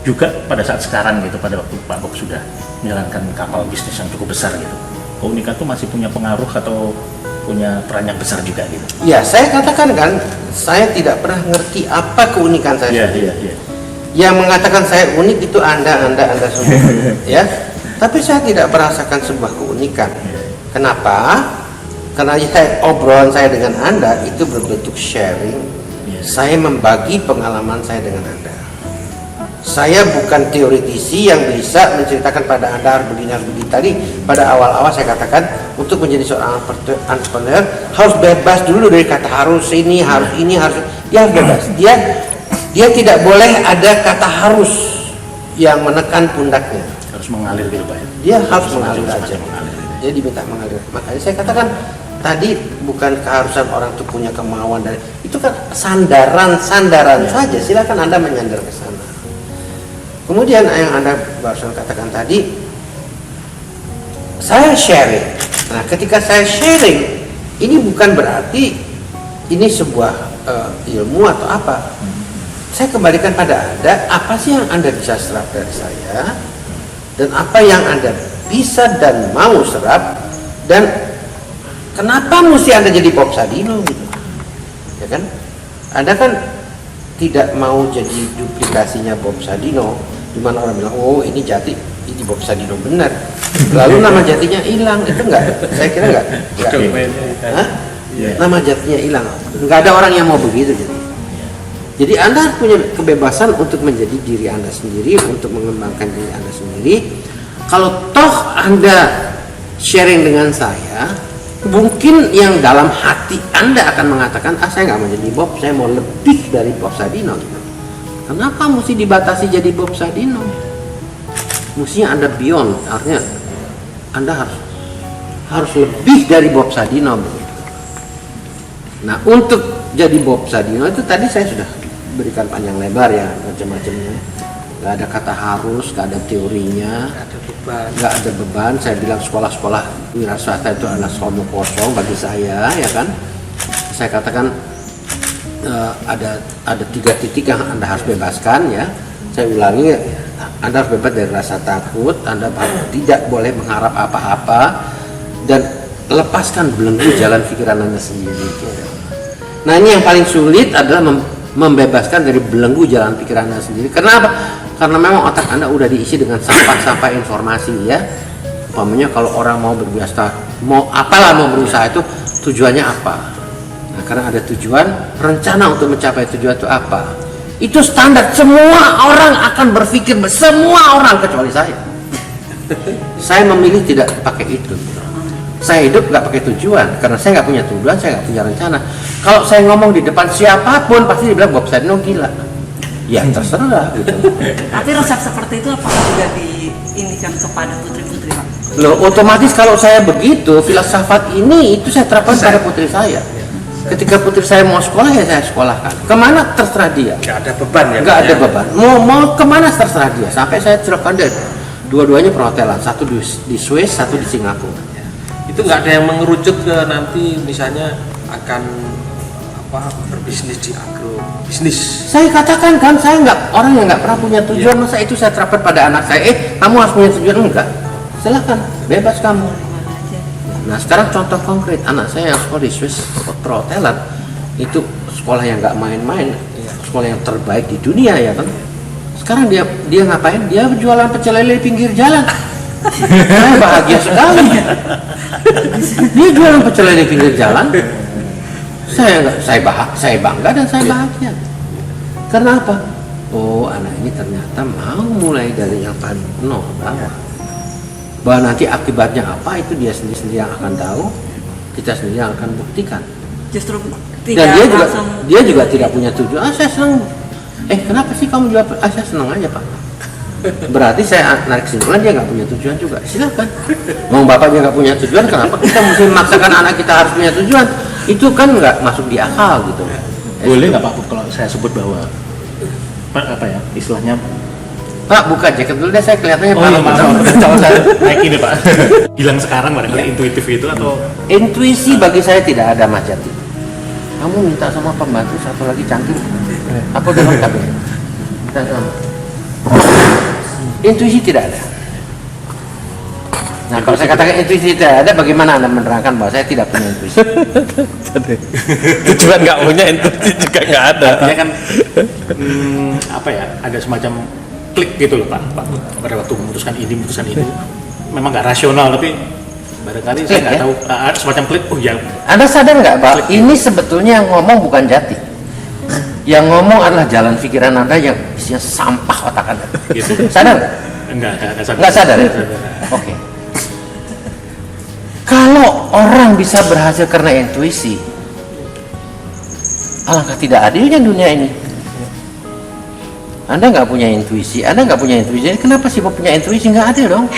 juga pada saat sekarang gitu, pada waktu Pak Bob sudah menjalankan kapal bisnis yang cukup besar gitu, keunikan itu masih punya pengaruh atau punya peran yang besar juga gitu? Ya, saya katakan kan, saya tidak pernah ngerti apa keunikan saya. Iya. Yang mengatakan saya unik itu Anda semua, ya. Tapi saya tidak merasakan sebuah keunikan. Kenapa? Karena obrolan saya dengan Anda itu berbentuk sharing. Saya membagi pengalaman saya dengan Anda. Saya bukan teoritisi yang bisa menceritakan pada Anda harus begini. Tadi pada awal-awal saya katakan, untuk menjadi seorang entrepreneur harus bebas dulu dari kata harus ini, harus ini, harus. Dia harus bebas. Dia tidak boleh ada kata harus yang menekan pundaknya. Harus mengalir gitu Pak ya? Dia harus mengalir saja. Dia diminta mengalir. Makanya saya katakan tadi, bukan keharusan orang itu punya kemauan dari itu kan sandaran saja. Silakan Anda menyandar ke sana. Kemudian yang Anda barusan katakan tadi, saya sharing. Nah, ketika saya sharing, ini bukan berarti ini sebuah ilmu atau apa. Saya kembalikan pada Anda, apa sih yang Anda bisa serap dari saya, dan apa yang Anda bisa dan mau serap, dan kenapa mesti Anda jadi Bob Sadino gitu, ya kan? Anda kan tidak mau jadi duplikasinya Bob Sadino, di mana orang bilang, oh ini Bob Sadino benar, lalu nama jatinya hilang. Itu enggak, saya kira enggak. Nama jatinya hilang, enggak ada orang yang mau begitu. Jadi Anda punya kebebasan untuk menjadi diri Anda sendiri, untuk mengembangkan diri Anda sendiri. Kalau toh Anda sharing dengan saya, mungkin yang dalam hati Anda akan mengatakan, saya nggak mau jadi Bob, saya mau lebih dari Bob Sadino gitu. Kenapa mesti dibatasi jadi Bob Sadino? Mestinya Anda beyond, artinya Anda harus lebih dari Bob Sadino begitu. Nah, untuk jadi Bob Sadino itu tadi saya sudah berikan panjang lebar ya, macam-macamnya. Gak ada kata harus, gak ada teorinya, gak ada beban. Saya bilang sekolah-sekolah wira swasta itu adalah omong kosong bagi saya, ya kan. Saya katakan ada 3 titik yang Anda harus bebaskan ya. Saya ulangi, Anda harus bebas dari rasa takut, Anda tidak boleh mengharap apa-apa, dan lepaskan belenggu jalan pikiran Anda sendiri. Nah ini yang paling sulit adalah membebaskan dari belenggu jalan pikiran Anda sendiri. Kenapa? Karena memang otak Anda udah diisi dengan sampah-sampah informasi ya. Umpamanya kalau orang mau berbiasa, mau berusaha itu tujuannya apa? Nah karena ada tujuan, rencana untuk mencapai tujuan itu apa? Itu standar, semua orang akan berpikir, semua orang kecuali saya. Saya memilih tidak pakai itu. Saya hidup nggak pakai tujuan karena saya nggak punya tujuan, saya nggak punya rencana. Kalau saya ngomong di depan siapapun pasti dibilang Bob Sadino gila. Ya terserah gitu. Tapi resep seperti itu apakah juga diinikan kepada putri-putri, Pak? Loh, otomatis kalau saya begitu, filsafat ini itu saya terapkan pada putri saya. Ketika putri saya mau sekolah ya saya sekolahkan. Kemana terserah dia. Nggak ada beban ya. Nggak ada beban. Mau kemana terserah dia. Sampai saya terapkan dia. Dua-duanya perhotelan. Satu di Swiss, satu di Singapura. Itu nggak ada yang mengerucut ke nanti misalnya akan berbisnis di agrobisnis. Saya katakan kan, saya nggak, orang yang nggak pernah punya tujuan, masa itu saya terapkan pada anak saya. Kamu harus punya tujuan, enggak? Silahkan, bebas kamu. Nah sekarang contoh konkret, anak saya yang sekolah di Swiss perhotelan itu sekolah yang nggak main-main, sekolah yang terbaik di dunia ya kan. Sekarang dia ngapain? Dia jualan pecel lele di pinggir jalan. Saya bahagia sekali. Dia jualan pecel lele di pinggir jalan. Saya bangga dan saya bahagia. Karena apa? Oh anak ini ternyata mau mulai dari yang paling nol bawah. Bahwa nanti akibatnya apa itu dia sendiri yang akan tahu, kita sendiri yang akan buktikan. Justru Dan tidak dia juga tidak punya tujuan. Saya senang. Kenapa sih kamu jual? Saya senang aja Pak. Berarti saya narik kesimpulan dia nggak punya tujuan juga. Silakan. Mau bapaknya nggak punya tujuan, kenapa kita mesti memaksakan anak kita harus punya tujuan? Itu kan nggak masuk di akal gitu. Boleh nggak Pak kalau saya sebut bahwa apa ya istilahnya? Pak buka jaket dulu deh, saya kelihatannya maaf. Kalau saya naik ini Pak. Bilang sekarang barangkali intuitif itu atau intuisi bagi saya tidak ada Mas Jati. Kamu minta sama pembantu satu lagi cangkir. Apa udah lengkap ya? Minta sama. Intuisi tidak ada. Nah kalau saya katakan intuisi tidak ada, bagaimana Anda menerangkan bahwa saya tidak punya intuisi? Tujuan nggak punya, intuisi juga nggak ada. artinya kan apa ya, ada semacam klik gitu loh Pak pada waktu memutuskan ini memang nggak rasional, tapi barangkali saya nggak tahu ada semacam klik. Oh ya, Anda sadar nggak Pak? Ini sebetulnya yang ngomong bukan Jati. Yang ngomong adalah jalan pikiran Anda yang isinya sampah otak Anda. gitu. Sadar nggak? Nggak sadar ya? Oke. Kalau orang bisa berhasil karena intuisi, alangkah tidak adilnya dunia ini. Anda nggak punya intuisi, jadi kenapa sih Bob punya intuisi? Nggak adil dong.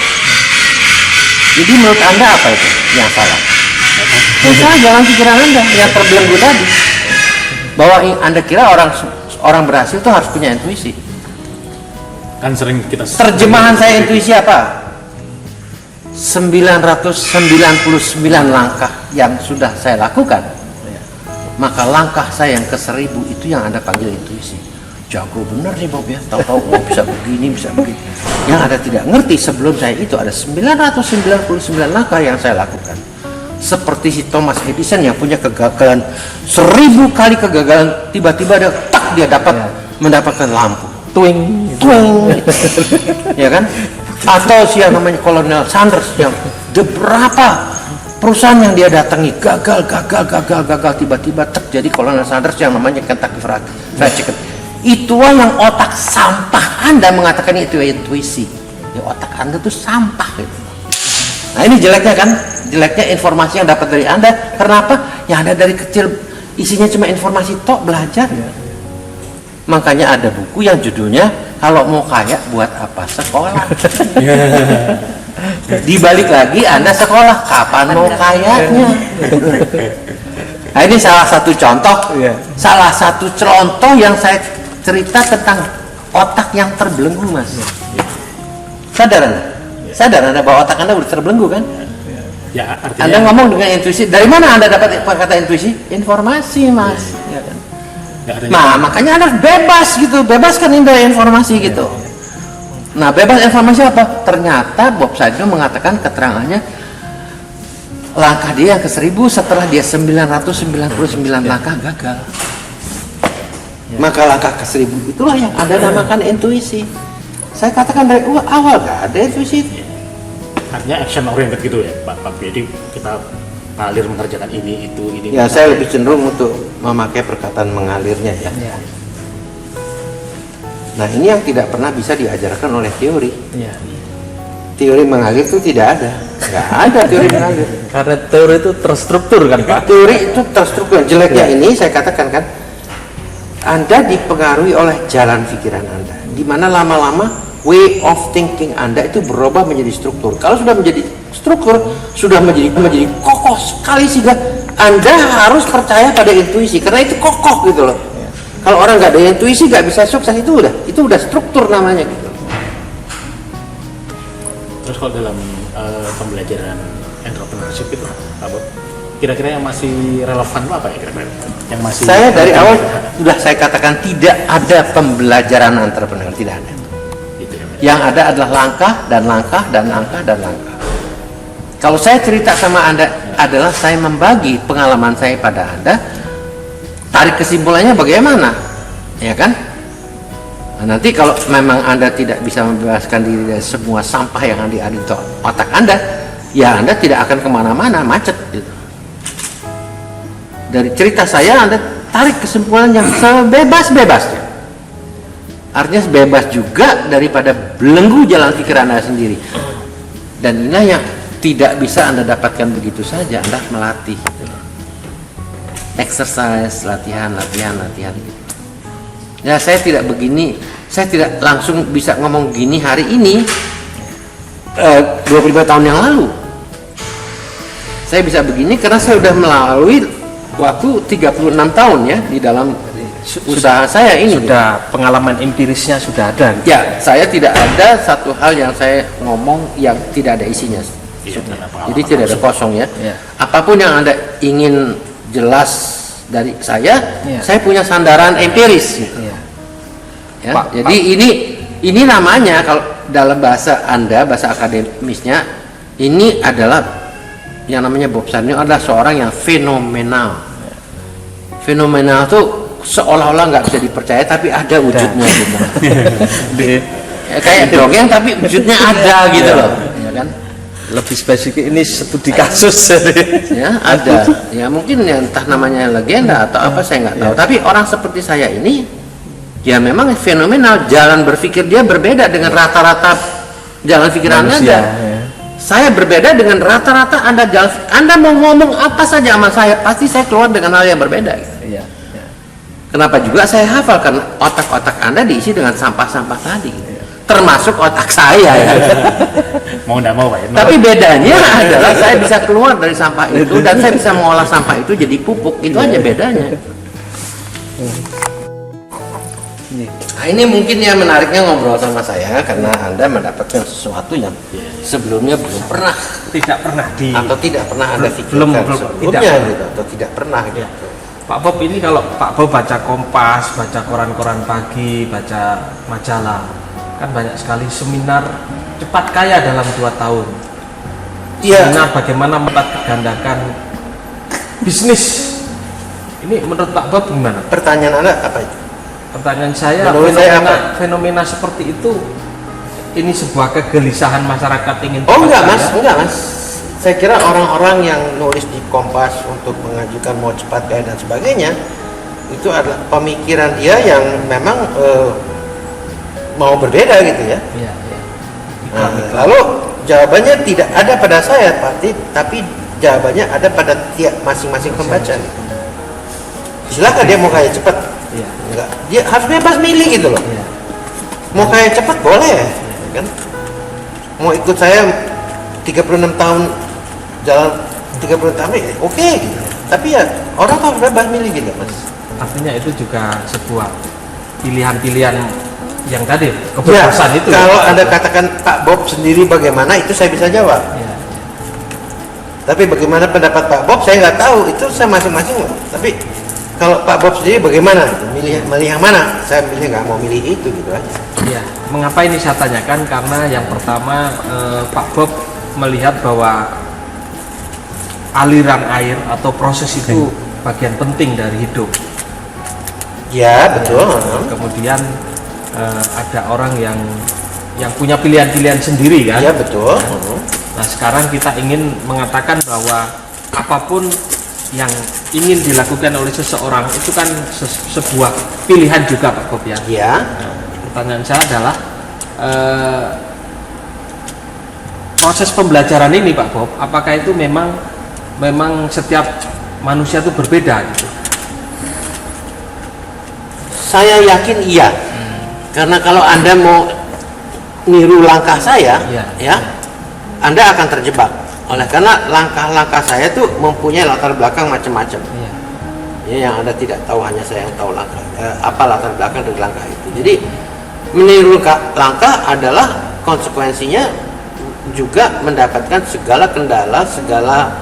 Jadi menurut Anda apa itu yang salah? Yang salah jalan pikiran Anda yang terbelenggu tadi. Bahwa Anda kira orang berhasil itu harus punya intuisi. Kan sering kita Terjemahan saya intuisi apa? 999 langkah yang sudah saya lakukan. Maka langkah saya yang ke-1000 itu yang Anda panggil intuisi. Jago bener nih Bob ya, tahu-tahu bisa begini, bisa begini. Yang Anda tidak ngerti sebelum saya itu ada 999 langkah yang saya lakukan. Seperti si Thomas Edison yang punya kegagalan 1000 kali kegagalan, tiba-tiba dia mendapatkan lampu. Twing, ya kan? Atau si yang namanya Colonel Sanders yang beberapa perusahaan yang dia datangi gagal, tiba-tiba terjadi Colonel Sanders yang namanya Kentucky Fried Chicken. Itulah yang otak sampah Anda mengatakan itu intuisi. Ya, otak Anda tuh sampah gitu. Nah ini jeleknya kan, jeleknya informasi yang dapat dari Anda. Kenapa? Ya Anda dari kecil isinya cuma informasi tok, belajar. Makanya ada buku yang judulnya kalau mau kaya buat apa sekolah. Dibalik lagi Anda sekolah, kapan mau kayanya? Nah ini salah satu contoh yang saya cerita tentang otak yang terbelenggu Mas. Sadar Anda bahwa otak Anda udah terbelenggu kan? ya artinya Anda ngomong dengan intuisi. Dari mana Anda dapat kata intuisi? Informasi Mas. Ya kan? Nggak ada Nah, makanya Anda bebas gitu, bebaskan Anda informasi gitu. Nah, bebas informasi apa? Ternyata Bob Sadino mengatakan keterangannya langkah dia yang ke-1000 setelah dia 999 langkah gagal. Maka langkah ke-1000 itulah yang Anda namakan intuisi. Saya katakan dari awal gak ada intuisi itu. artinya action oriented gitu ya Pak. Jadi kita mengalir mengerjakan ini itu ini. Ya, saya lebih cenderung untuk memakai perkataan mengalirnya ya. Nah, ini yang tidak pernah bisa diajarkan oleh teori. Teori mengalir itu tidak ada. Nggak ada teori mengalir. Karena teori itu terstruktur kan Pak. Teori itu terstruktur. Jeleknya ini saya katakan kan, Anda dipengaruhi oleh jalan pikiran Anda, di mana lama-lama way of thinking Anda itu berubah menjadi struktur. Kalau sudah menjadi struktur, sudah menjadi kokoh sekali sehingga Anda harus percaya pada intuisi karena itu kokoh gitu loh. Kalau orang nggak ada intuisi nggak bisa sukses, itu udah struktur namanya gitu. Terus kalau dalam pembelajaran entrepreneurship itu Pak Bob, kira-kira yang masih relevan itu apa ya kira-kira? Yang masih Saya dari awal sudah saya katakan tidak ada pembelajaran entrepreneur, tidak ada. gitu ya, Pak. Yang ada adalah langkah dan langkah dan langkah dan langkah. Kalau saya cerita sama Anda adalah saya membagi pengalaman saya pada Anda, tarik kesimpulannya bagaimana, ya kan? Nah, nanti kalau memang Anda tidak bisa membebaskan diri dari semua sampah yang ada di otak Anda, ya Anda tidak akan kemana-mana, macet gitu. Dari cerita saya Anda tarik kesimpulan yang sebebas-bebasnya. Artinya bebas juga daripada belenggu jalan pikiran Anda sendiri. Dan inilah yang tidak bisa Anda dapatkan begitu saja. Anda melatih exercise, latihan. Ya, saya tidak begini, saya tidak langsung bisa ngomong gini hari ini 25 tahun yang lalu. Saya bisa begini karena saya sudah melalui waktu 36 tahun ya di dalam usaha saya ini. Sudah pengalaman empirisnya sudah ada. Ya, saya tidak ada satu hal yang saya ngomong yang tidak ada isinya. Iya, karena pengalaman Jadi tidak ada langsung. kosong ya. Ya. Apapun yang Anda ingin jelas dari saya Ya. punya sandaran empiris. Iya. Ya, Pak, jadi ini namanya kalau dalam bahasa Anda, bahasa akademisnya, ini adalah yang namanya Bob Sadino adalah seorang yang fenomenal. Fenomenal tuh seolah-olah nggak bisa dipercaya tapi ada wujudnya gitu. Ya, kayak dongeng tapi wujudnya ada gitu loh, ya kan? Lebih spesifik ini studi kasus. Ya ada, ya mungkin ya entah namanya legenda atau apa saya nggak tahu. Tapi orang seperti saya ini, ya memang fenomenal. Jalan berpikir dia berbeda dengan rata-rata jalan pikiran Manusia, Anda. ya. Saya berbeda dengan rata-rata Anda mau ngomong apa saja sama saya, pasti saya keluar dengan hal yang berbeda. Iya. Kenapa juga saya hafal? Karena otak-otak Anda diisi dengan sampah-sampah tadi, termasuk otak saya ya. Mau nggak mau Pak ya. Tapi bedanya adalah saya bisa keluar dari sampah itu dan saya bisa mengolah sampah itu jadi pupuk. Itu aja bedanya. Nah, ini mungkin yang menariknya ngobrol sama saya karena Anda mendapatkan sesuatu yang sebelumnya belum pernah Tidak pernah di atau tidak pernah Anda belum, pikirkan belum, sebelumnya tidak. gitu, atau tidak pernah gitu. Pak Bob ini kalau Pak Bob baca Kompas, baca koran-koran pagi, baca majalah, kan banyak sekali seminar cepat kaya dalam 2 tahun. Iya. Seminar bagaimana melipat gandakan bisnis. Ini menurut Pak Bob gimana? Pertanyaan Anda apa itu? Pertanyaan saya, Menurut saya fenomena seperti itu ini sebuah kegelisahan masyarakat ingin Oh cepat enggak kaya? mas. Saya kira orang-orang yang nulis di Kompas untuk mengajukan mau cepat kaya dan sebagainya itu adalah pemikiran dia yang memang mau berbeda gitu ya. Iya. Nah, lalu jawabannya tidak ada pada saya, tapi jawabannya ada pada tiap masing-masing pembaca. Silakan dia mau kaya cepat, Iya. enggak, dia harus bebas milih gitu loh. Iya. Mau kaya cepat boleh, kan? Mau ikut saya 36 tahun jalan 36 tahun, oke gitu. Tapi ya orang harus bebas milih gitu, mas. Artinya itu juga sebuah pilihan-pilihan yang tadi kebebasan itu. Kalau Anda katakan Pak Bob sendiri bagaimana, itu saya bisa jawab. Ya. Tapi bagaimana pendapat Pak Bob saya nggak tahu, itu saya masing-masing. Tapi Kalau Pak Bob sendiri bagaimana? Milih yang mana? Saya milih nggak mau milih itu gitu aja. Ya, mengapa ini saya tanyakan? Karena yang pertama Pak Bob melihat bahwa aliran air atau proses itu bagian penting dari hidup. Ya betul. Kemudian ada orang yang punya pilihan-pilihan sendiri kan? Ya betul. Nah sekarang kita ingin mengatakan bahwa apapun yang ingin dilakukan oleh seseorang itu kan sebuah pilihan juga Pak Bob ya. Ya. Nah, pertanyaan saya adalah proses pembelajaran ini Pak Bob, apakah itu memang setiap manusia itu berbeda gitu? Saya yakin iya. Karena kalau Anda mau niru langkah saya, ya, Anda akan terjebak. Karena langkah-langkah saya tuh mempunyai latar belakang macam-macam. Ya, yang Anda tidak tahu, hanya saya yang tahu apa latar belakang dari langkah itu. Jadi meniru langkah adalah konsekuensinya juga mendapatkan segala kendala, segala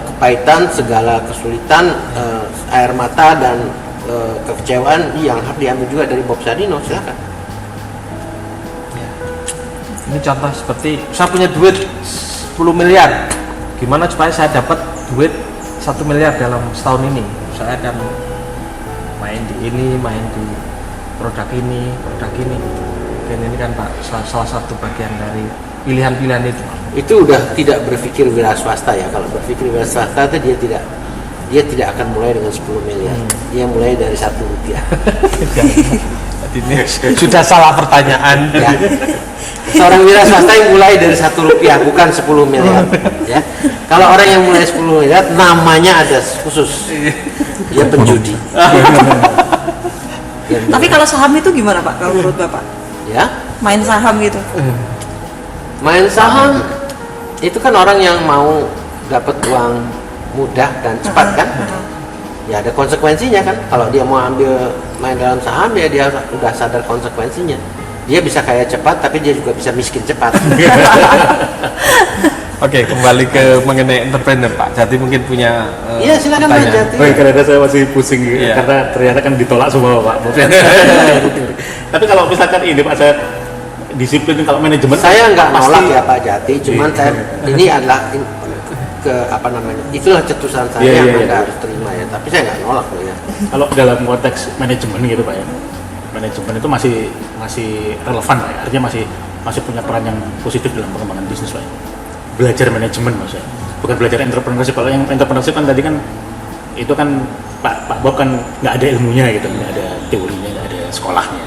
kepahitan, segala kesulitan, air mata dan kekecewaan yang harus diambil juga dari Bob Sadino. Silakan. Ini contoh seperti saya punya duit 10 miliar, gimana supaya saya dapat duit 1 miliar dalam setahun ini? Saya akan main di ini, main di produk ini. Dan ini kan Pak salah satu bagian dari pilihan-pilihan itu. Itu udah tidak berpikir wira swasta ya. Kalau berpikir wira swasta itu dia tidak akan mulai dengan 10 miliar. Dia mulai dari 1 rupiah. Jadi ini sudah salah pertanyaan. Ya. Seorang wira swasta yang mulai dari 1 rupiah, bukan 10 miliar. Ya. Kalau orang yang mulai 10 miliar, namanya ada khusus. Dia penjudi. Tapi kalau saham itu gimana Pak, kalau menurut Bapak? Ya, Main saham gitu? main saham itu kan orang yang mau dapat uang mudah dan cepat kan? Ya ada konsekuensinya kan. Kalau dia mau main dalam saham, ya dia udah sadar konsekuensinya. Dia bisa kaya cepat, tapi dia juga bisa miskin cepat. Oke, kembali ke mengenai entrepreneur Pak. Jati mungkin punya Iya, silakan Pak Jati. Baik, karena saya masih pusing Iya. karena ternyata kan ditolak semua Pak. Tapi kalau misalkan ini Pak, saya disiplin kalau manajemen. Saya nggak pasti- nolak ya Pak Jati, cuman saya ini adalah itulah cetusan saya Iya, yang iya, Anda iya. harus terima ya. Tapi saya nggak nolak loh ya. Kalau dalam konteks manajemen gitu Pak ya, manajemen itu masih relevan Pak ya, artinya masih punya peran yang positif dalam pengembangan bisnis Pak ya. Belajar manajemen maksudnya, bukan belajar entrepreneurship. Kalau yang entrepreneurship kan tadi kan itu kan Pak Bob kan nggak ada ilmunya gitu, nggak ada teorinya, nggak ada sekolahnya.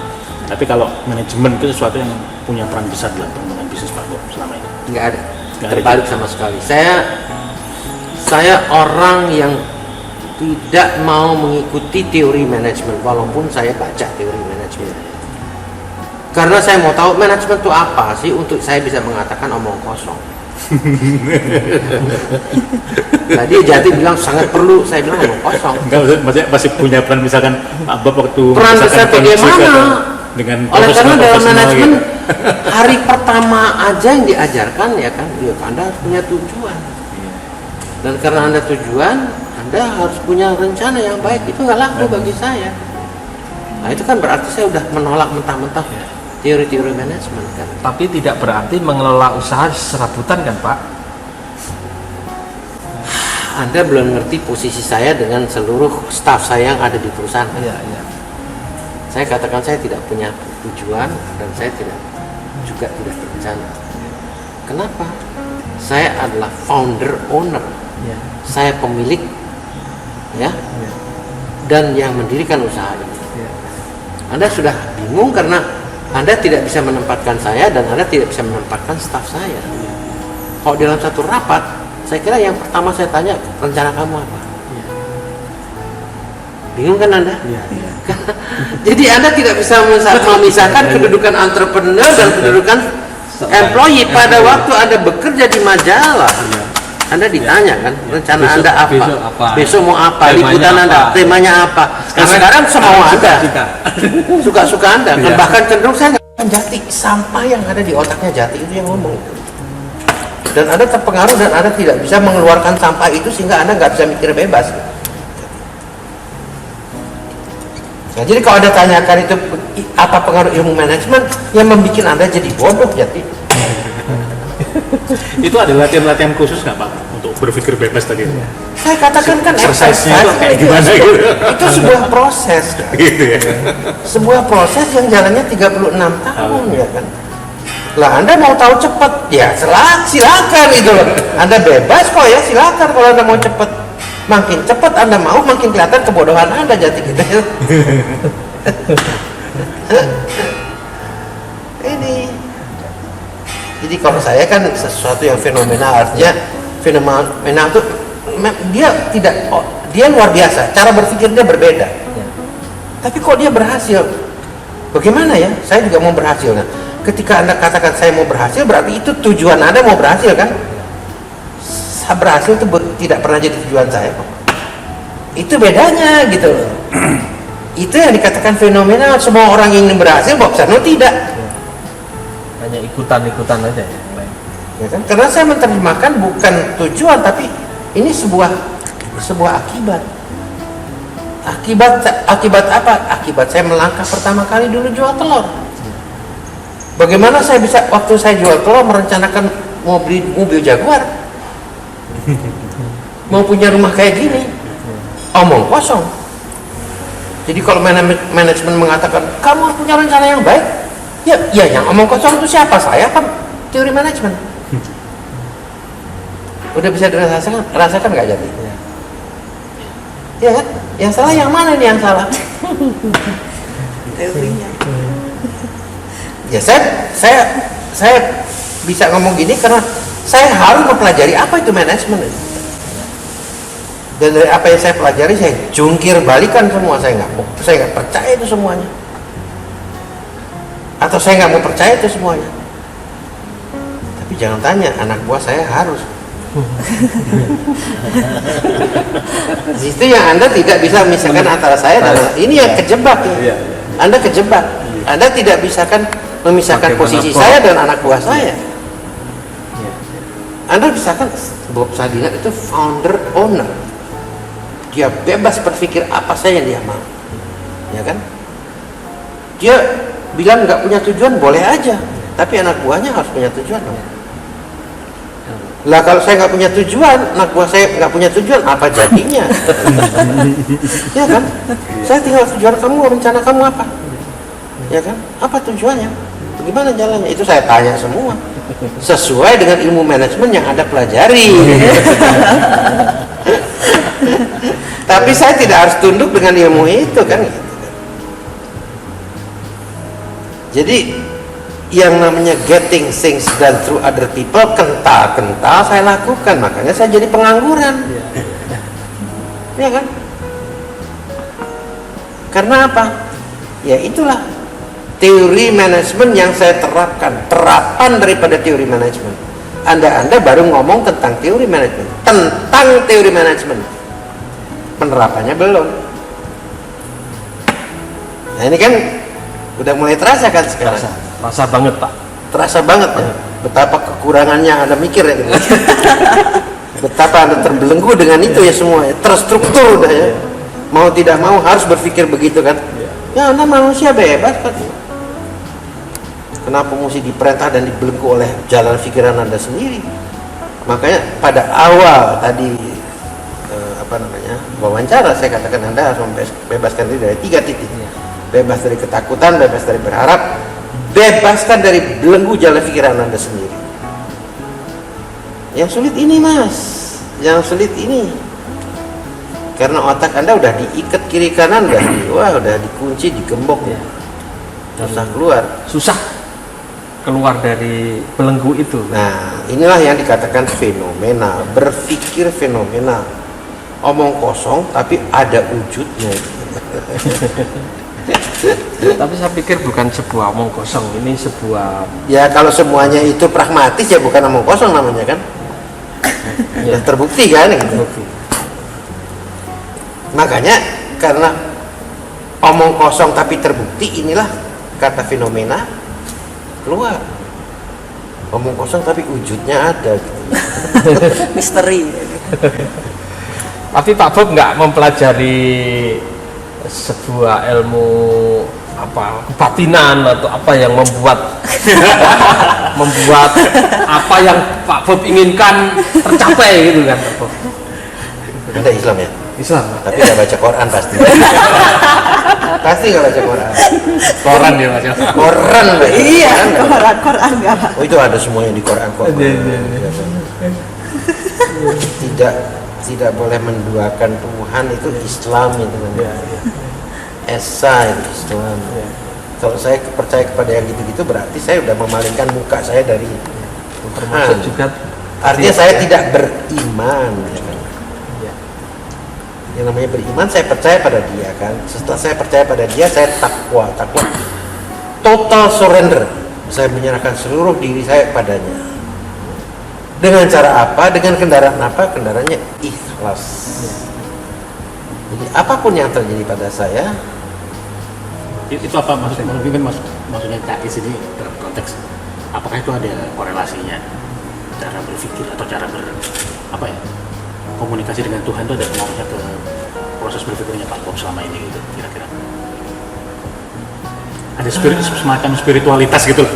Tapi kalau manajemen itu sesuatu yang punya peran besar dalam pengembangan bisnis Pak Bob selama ini. Nggak ada. Nggak ada Terbalik juga. sama sekali. Saya orang yang tidak mau mengikuti teori manajemen, walaupun saya baca teori manajemen. Karena saya mau tahu manajemen itu apa sih, untuk saya bisa mengatakan omong kosong. Tadi Jati bilang sangat perlu, saya bilang omong kosong. Enggak, maksudnya masih punya peran misalkan Pak Bob waktu Peran misalkan besar konflik bagaimana? atau dengan Oleh karena dalam profesional manajemen gitu. hari pertama aja yang diajarkan ya kan, ya Anda harus punya tujuan. Dan karena Anda tujuan, Anda harus punya rencana yang baik. Itu nggak laku bagi saya. Nah itu kan berarti saya udah menolak mentah-mentah teori-teori manajemen kan. Tapi tidak berarti mengelola usaha serabutan kan Pak? Anda belum ngerti posisi saya dengan seluruh staf saya yang ada di perusahaan. Iya. Saya katakan saya tidak punya tujuan dan saya juga tidak berencana. Kenapa? Saya adalah founder owner. Iya. Saya pemilik, ya, dan yang mendirikan usaha ini. Iya. Anda sudah bingung karena Anda tidak bisa menempatkan saya dan Anda tidak bisa menempatkan staf saya. Kalau dalam satu rapat, saya kira yang pertama saya tanya, rencana kamu apa? Bingung kan Anda? Jadi Anda tidak bisa memisahkan kedudukan entrepreneur dan kedudukan employee. Pada waktu Anda bekerja di majalah, Anda ditanya kan, rencana Besok- Anda apa? besok apa? Besok mau apa? Temanya Liputan apa? Anda, temanya apa? Nah, sekarang semua Anda, suka-suka Anda. Iya. Bahkan cenderung saya nggak Jati, sampah yang ada di otaknya Jati itu yang ngomong. Dan Anda terpengaruh dan Anda tidak bisa mengeluarkan sampah itu sehingga Anda nggak bisa mikir bebas. Nah, jadi kalau Anda tanyakan itu apa pengaruh ilmu manajemen yang membuat Anda jadi bodoh jadi. Itu ada latihan-latihan khusus nggak Pak untuk berpikir bebas tadi? Saya katakan kan Exercise-nya itu kayak gimana itu, gitu? itu sebuah proses kan? Gitu ya. Sebuah proses yang jalannya 36 tahun ya kan. Lah Anda mau tahu cepat ya silakan itu loh. Anda bebas kok ya, silakan kalau Anda mau cepat. Makin cepat Anda mau, makin kelihatan kebodohan Anda jadi gitu ya. Ini. Jadi kalau saya kan sesuatu yang fenomenal, artinya fenomenal itu dia luar biasa, cara berpikirnya berbeda. Tapi kok dia berhasil? Bagaimana ya? Saya juga mau berhasil. Nah, ketika Anda katakan saya mau berhasil, berarti itu tujuan Anda mau berhasil kan? Saya berhasil itu tidak pernah jadi tujuan saya kok. Itu bedanya gitu loh. Itu yang dikatakan fenomenal. Semua orang ingin berhasil, Bob Sarno tidak. Hanya ikutan-ikutan aja ya. Ya kan? Karena saya menerjemahkan bukan tujuan, tapi ini sebuah akibat. Akibat apa? Akibat saya melangkah pertama kali dulu jual telur. Bagaimana saya bisa waktu saya jual telur merencanakan mau beli mobil Jaguar, mau punya rumah kayak gini, omong kosong. Jadi kalau manajemen mengatakan kamu harus punya rencana yang baik, ya yang omong kosong itu siapa? Saya kan teori manajemen. Udah bisa rasakan nggak jadi? Ya kan? Yang salah yang mana nih yang salah? Teorinya. Ya saya bisa ngomong gini karena saya harus mempelajari apa itu manajemen. Dan dari apa yang saya pelajari saya jungkir balikan semua. Saya nggak percaya itu semuanya. Atau saya nggak mau percaya itu semuanya. Tapi jangan tanya anak buah saya harus. Itu yang Anda tidak bisa memisahkan antara saya dan ini yang kejebak ya. Anda kejebak. Anda tidak bisa kan memisahkan posisi saya dan anak buah saya. Anda bisa kan Bob Sadina itu founder owner. Dia bebas berpikir apa saja yang dia mau. Ya kan? Dia bilang nggak punya tujuan boleh aja, tapi anak buahnya harus punya tujuan dong. Lah kalau saya nggak punya tujuan, anak buah saya nggak punya tujuan, apa jadinya? Ya kan? Saya tinggal tujuan kamu, rencana kamu apa? Ya kan? Apa tujuannya? Bagaimana jalannya? Itu saya tanya semua. Sesuai dengan ilmu manajemen yang Anda pelajari. Tapi saya tidak harus tunduk dengan ilmu itu kan? Jadi yang namanya getting things done through other people kental saya lakukan, makanya saya jadi pengangguran. Ya kan? Karena apa? Ya itulah teori manajemen yang saya terapkan, terapan daripada teori manajemen. Anda baru ngomong tentang teori manajemen, penerapannya belum. Nah ini kan udah mulai terasa kan sekarang. Terasa banget Pak. Terasa banget ya. Betapa kekurangannya Anda mikir ya. Betapa Anda terbelenggu dengan itu ya semua ya. Terstruktur udah ya. Mau tidak mau harus berpikir begitu kan. Ya Anda manusia bebas kan. Kenapa mesti diperintah dan dibelenggu oleh jalan pikiran Anda sendiri? Makanya pada awal tadi wawancara saya katakan Anda harus membebaskan diri dari 3 titik. Bebas dari ketakutan, bebas dari berharap, bebaskan dari belenggu jalan pikiran Anda sendiri. Yang sulit ini Mas, yang sulit ini karena otak Anda udah diikat kiri kanan, udah dikunci, digembok ya, susah keluar dari belenggu itu. Nah inilah yang dikatakan fenomenal, berpikir fenomenal, omong kosong tapi ada wujudnya. Tapi saya pikir bukan sebuah omong kosong, ini sebuah ya kalau semuanya itu pragmatis ya bukan omong kosong namanya kan. Ya terbukti kan gitu. Makanya karena omong kosong tapi terbukti, inilah kata fenomena keluar. Omong kosong tapi wujudnya ada gitu. Misteri. Tapi Pak Bob nggak mempelajari sebuah ilmu apa kebatinan atau apa yang membuat membuat apa yang Pak Bob inginkan tercapai gitu kan Pak Bob. Anda Islam ya? Islam. Tapi nggak baca Quran pasti. Pasti nggak baca Quran. Koran dia baca. Quran Pak. Iya, Quran nggak? Quran enggak, Pak. Oh itu ada semuanya di Quran kok. Tidak boleh menduakan Tuhan itu Islam itu namanya. Esa itu Islam. Kalau saya percaya kepada yang gitu-gitu berarti saya udah memalingkan muka saya dari Termasuk juga artinya saya tidak beriman ya kan? Yang namanya beriman saya percaya pada dia kan. Setelah saya percaya pada dia saya takwa total surrender, saya menyerahkan seluruh diri saya padanya. Dengan cara apa? Dengan kendaraan apa? Kendaraannya ikhlas. Jadi apapun yang terjadi pada saya, Itu apa maksudnya? Mungkin maksudnya Kais ini dalam konteks apakah itu ada korelasinya cara berpikir atau cara komunikasi dengan Tuhan itu ada pengaruhnya ke proses berpikirnya Pak Bob selama ini gitu kira-kira? Ada semacam spiritualitas gitu lah,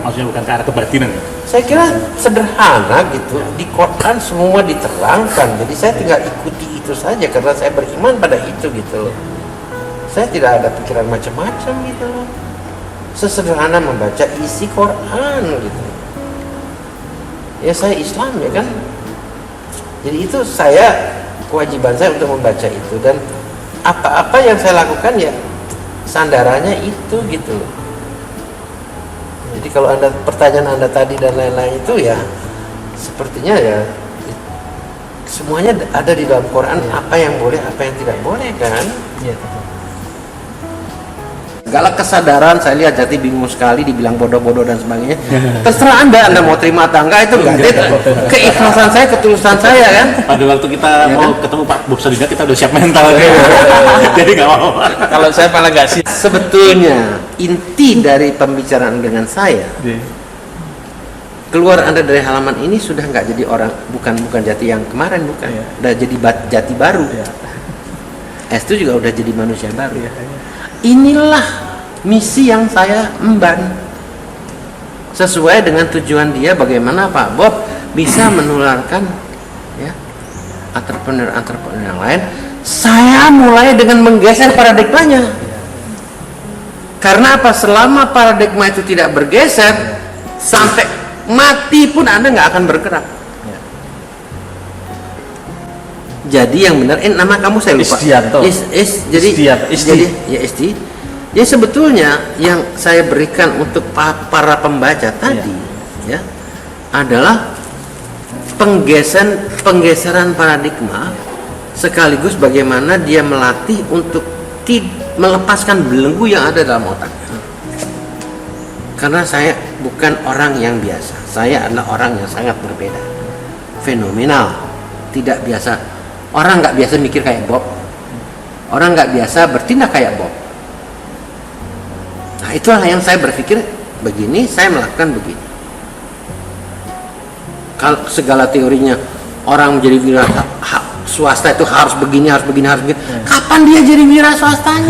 maksudnya bukan ke arah kebatinan. saya kira sederhana gitu. Di Quran semua diterangkan, jadi saya tinggal ikuti itu saja karena saya beriman pada itu gitu loh. Saya tidak ada pikiran macam-macam gitu loh. Sesederhana membaca isi Quran gitu. Ya saya Islam ya kan. Jadi itu kewajiban saya untuk membaca itu, dan apa-apa yang saya lakukan ya sandarannya itu gitu loh. Jadi kalau pertanyaan Anda tadi dan lain-lain itu ya sepertinya ya semuanya ada di dalam Quran, apa yang boleh, apa yang tidak boleh kan. Iya, betul. Segala kesadaran saya lihat Jati bingung sekali, dibilang bodoh-bodoh dan sebagainya. Terserah Anda mau terima atau enggak, itu enggak. Keikhlasan saya, ketulusan saya kan. Pada waktu kita mau ketemu Pak Bob Sadida kita udah siap mental jadi nggak mau. Kalau saya malah nggak sih. Sebetulnya inti dari pembicaraan dengan saya, keluar Anda dari halaman ini sudah nggak jadi orang, bukan Jati yang kemarin, bukan. Udah jadi Jati baru. Es itu juga udah jadi manusia baru. Inilah misi yang saya emban, sesuai dengan tujuan dia bagaimana Pak Bob bisa menularkan ya entrepreneur yang lain. Saya mulai dengan menggeser paradigmanya. Karena apa? Selama paradigma itu tidak bergeser, sampai mati pun Anda nggak akan bergerak. Jadi yang benar, nama kamu saya lupa. Isdianto. Jadi sebetulnya yang saya berikan untuk para pembaca tadi ya adalah penggeseran paradigma, sekaligus bagaimana dia melatih untuk melepaskan belenggu yang ada dalam otak. Karena saya bukan orang yang biasa, saya adalah orang yang sangat berbeda, fenomenal, tidak biasa. Orang nggak biasa mikir kayak Bob, orang nggak biasa bertindak kayak Bob. Nah itulah yang saya berpikir begini, saya melakukan begini. Kalau segala teorinya orang menjadi wira swasta itu harus begini, harus begini. Kapan dia jadi wira swastanya?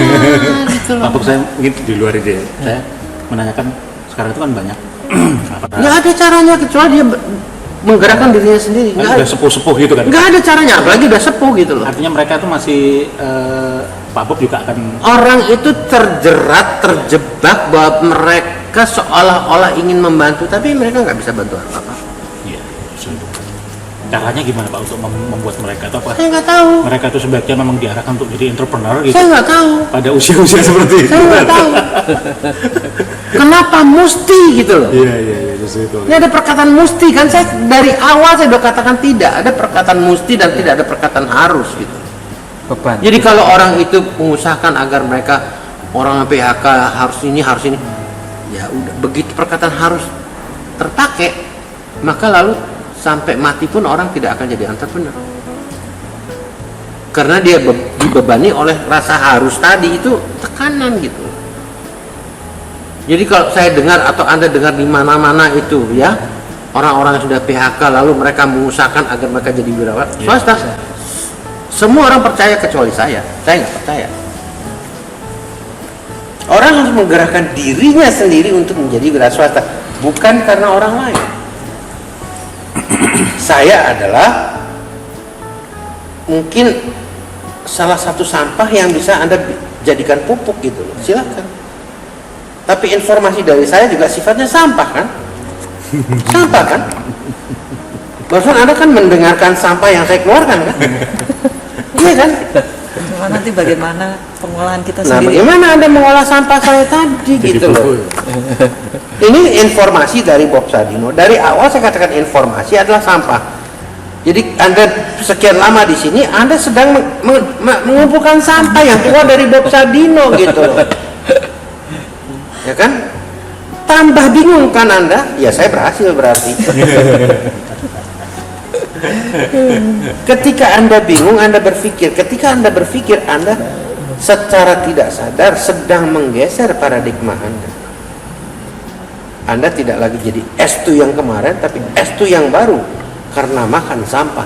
Gitu loh. Pak Bob, saya mungkin di luar ide, saya menanyakan sekarang itu kan banyak. Nggak ada caranya kecuali dia menggerakkan dirinya sendiri. Udah sepuh-sepuh gitu kan? Nggak ada caranya, apalagi udah sepuh gitu loh. Artinya mereka itu masih Pak Bob juga akan Orang itu terjebak bahwa mereka seolah-olah ingin membantu, tapi mereka nggak bisa bantu apa-apa. Iya, caranya gimana Pak untuk membuat mereka itu apa? Saya nggak tahu. Mereka itu sebaiknya memang diarahkan untuk jadi entrepreneur gitu. Saya nggak tahu. Pada usia-usia seperti itu. Saya nggak tahu. Kenapa mesti gitu loh? Iya, justru itu. Ini ada perkataan mesti kan, saya dari awal saya udah katakan tidak ada perkataan mesti dan tidak ada perkataan harus gitu. Beban. Jadi kalau orang itu mengusahakan agar mereka orang PHK harus ini, ya udah begitu perkataan harus terpakai, maka lalu sampai mati pun orang tidak akan jadi entrepreneur. Karena dia dibebani oleh rasa harus tadi, itu tekanan gitu. Jadi kalau saya dengar atau Anda dengar di mana-mana itu ya, orang-orang yang sudah PHK lalu mereka mengusahakan agar mereka jadi wirawan swasta. Semua orang percaya kecuali saya nggak percaya. Orang harus menggerakkan dirinya sendiri untuk menjadi wira swasta, bukan karena orang lain. Saya adalah mungkin salah satu sampah yang bisa Anda jadikan pupuk gitu loh. Silakan. Tapi informasi dari saya juga sifatnya sampah kan? Sampah kan? Barusan Anda kan mendengarkan sampah yang saya keluarkan kan? Iya kan? Cuma nanti bagaimana pengolahan kita Nah, sendiri. bagaimana Anda mengolah sampah saya tadi gitu loh. Ini informasi dari Bob Sadino. Dari awal saya katakan informasi adalah sampah. Jadi Anda sekian lama di sini, Anda sedang mengumpulkan sampah yang keluar dari Bob Sadino gitu loh. Ya kan? Tambah bingung kan Anda? Ya saya berhasil berarti. Ketika Anda bingung, Anda berpikir. Ketika Anda berpikir, Anda secara tidak sadar sedang menggeser paradigma Anda. Anda tidak lagi jadi S2 yang kemarin, tapi S2 yang baru karena makan sampah.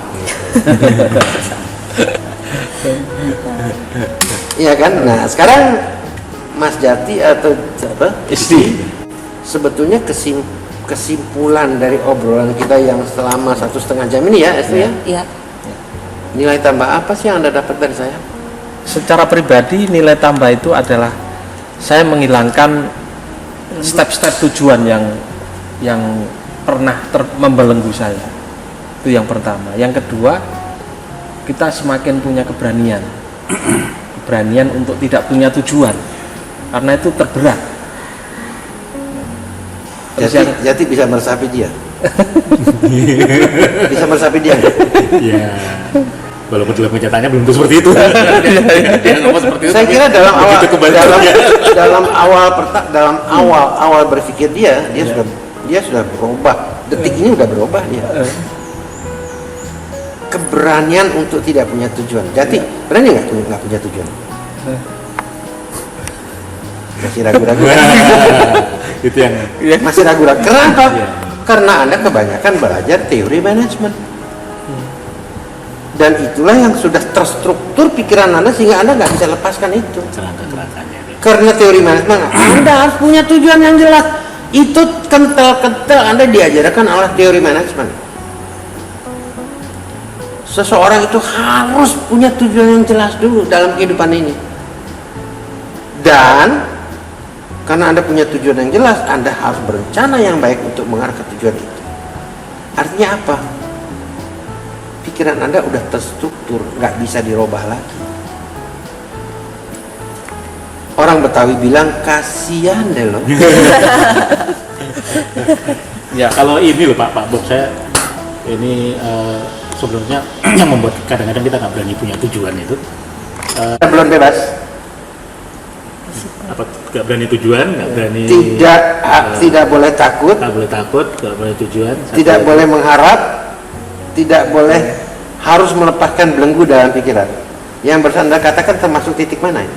Iya kan? Nah sekarang Mas Jati atau apa? Isti. Sebetulnya kesimpulan dari obrolan kita yang selama 1,5 jam ini ya, Esti ya. Iya. Nilai tambah apa sih yang Anda dapat dari saya? Secara pribadi nilai tambah itu adalah saya menghilangkan step-step tujuan yang pernah membelenggu saya. Itu yang pertama. Yang kedua, kita semakin punya keberanian. Keberanian untuk tidak punya tujuan. Karena itu terberat. Jati bisa meresapi dia. Bisa meresapi dia. Ya, walaupun dalam kenyataannya belum tentu seperti itu. Dia ngomong seperti itu. Saya kira dalam awal Begitu kebaliknya. dalam awal berpikir dia sudah berubah. Detik ini udah berubah dia. Keberanian untuk tidak punya tujuan. Jati berani nggak punya tujuan? Masih ragu-ragu. Itu yang Masih ragu-ragu. Kenapa? Karena Anda kebanyakan belajar teori manajemen. Dan itulah yang sudah terstruktur pikiran Anda sehingga Anda nggak bisa lepaskan itu. kerangka-kerangkanya. Karena teori manajemen, Anda harus punya tujuan yang jelas. Itu kental-kental Anda diajarkan oleh teori manajemen. Seseorang itu harus punya tujuan yang jelas dulu dalam kehidupan ini. Dan karena Anda punya tujuan yang jelas, Anda harus berencana yang baik untuk mengarah ke tujuan itu. Artinya apa? Pikiran Anda udah terstruktur, nggak bisa dirubah lagi. Orang Betawi bilang kasihan deh loh. Ya kalau ini loh Pak Bob, saya ini sebenarnya yang membuat kadang-kadang kita nggak berani punya tujuan itu Belum bebas. apa, nggak berani tujuan, nggak berani Tidak boleh takut, nggak boleh takut, nggak boleh tujuan, tidak boleh mengharap, tidak boleh harus melepaskan belenggu dalam pikiran. Yang barusan Anda katakan termasuk titik mana ini?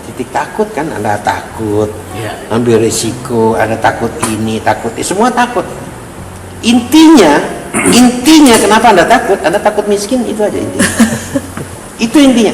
Titik takut kan? Anda takut, ya. ambil risiko, Anda takut ini, takut ini, semua takut. Intinya kenapa Anda takut? Anda takut miskin, itu aja intinya. Itu intinya.